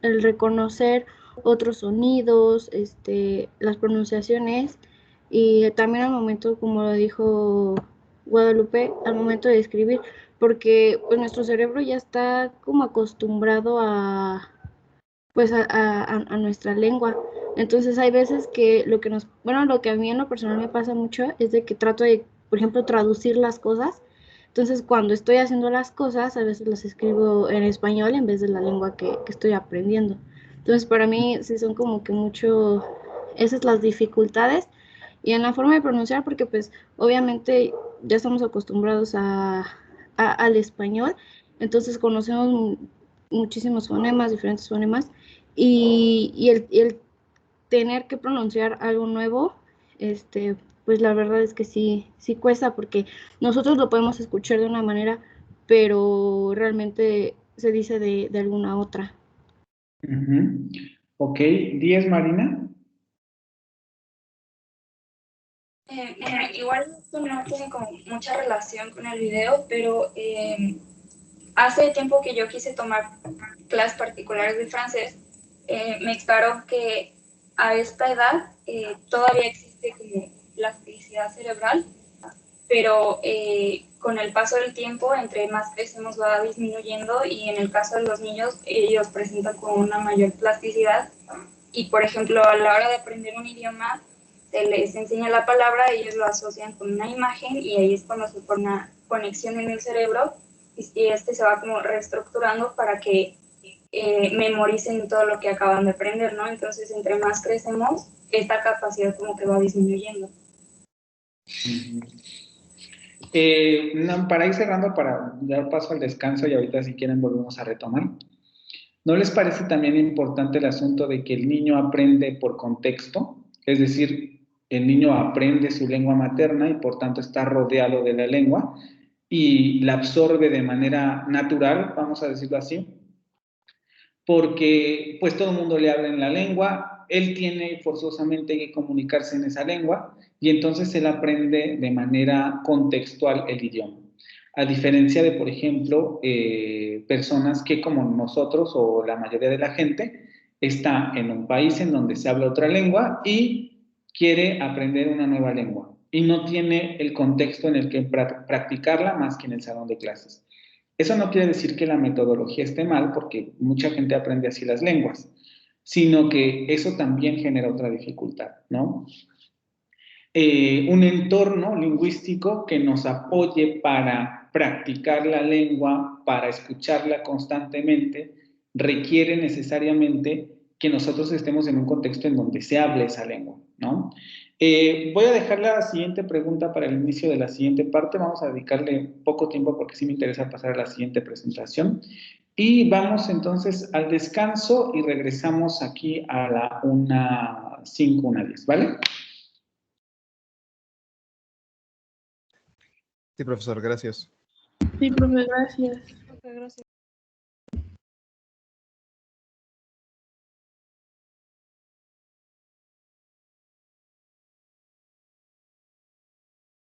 S8: reconocer otros sonidos, las pronunciaciones y también al momento, como lo dijo Guadalupe, al momento de escribir, porque pues nuestro cerebro ya está como acostumbrado a pues a nuestra lengua. Entonces hay veces que lo que a mí en lo personal me pasa mucho es de que trato de, por ejemplo, traducir las cosas. Entonces cuando estoy haciendo las cosas, a veces las escribo en español en vez de la lengua que estoy aprendiendo. Entonces para mí sí son como que mucho esas las dificultades y en la forma de pronunciar porque pues obviamente ya estamos acostumbrados al español, entonces conocemos muchísimos fonemas, diferentes fonemas y el tener que pronunciar algo nuevo, pues la verdad es que sí cuesta porque nosotros lo podemos escuchar de una manera, pero realmente se dice de alguna otra.
S1: Ok, 10, Marina.
S18: Bueno, igual esto no tiene como mucha relación con el video, pero hace tiempo que yo quise tomar clases particulares de francés, me explicaron que a esta edad todavía existe como plasticidad cerebral, pero con el paso del tiempo, entre más crecemos va disminuyendo y en el caso de los niños, ellos presentan con una mayor plasticidad y, por ejemplo, a la hora de aprender un idioma, se les enseña la palabra, ellos lo asocian con una imagen y ahí es cuando se pone una conexión en el cerebro y se va como reestructurando para que memoricen todo lo que acaban de aprender, ¿no? Entonces, entre más crecemos, esta capacidad como que va disminuyendo.
S1: Para ir cerrando, para dar paso al descanso y ahorita si quieren volvemos a retomar. ¿No les parece también importante el asunto de que el niño aprende por contexto? Es decir, el niño aprende su lengua materna y por tanto está rodeado de la lengua y la absorbe de manera natural, vamos a decirlo así, porque pues todo el mundo le habla en la lengua, él tiene forzosamente que comunicarse en esa lengua y entonces él aprende de manera contextual el idioma. A diferencia de, por ejemplo, personas que como nosotros o la mayoría de la gente está en un país en donde se habla otra lengua y quiere aprender una nueva lengua y no tiene el contexto en el que practicarla más que en el salón de clases. Eso no quiere decir que la metodología esté mal, porque mucha gente aprende así las lenguas, sino que eso también genera otra dificultad, ¿no? Un entorno lingüístico que nos apoye para practicar la lengua, para escucharla constantemente, requiere necesariamente que nosotros estemos en un contexto en donde se hable esa lengua, ¿no? Voy a dejar la siguiente pregunta para el inicio de la siguiente parte. Vamos a dedicarle poco tiempo porque sí me interesa pasar a la siguiente presentación. Y vamos entonces al descanso y regresamos aquí a la 1:05, 1:10, ¿vale?
S21: Sí, profesor, gracias.
S7: Sí, profe, gracias.
S3: Gracias.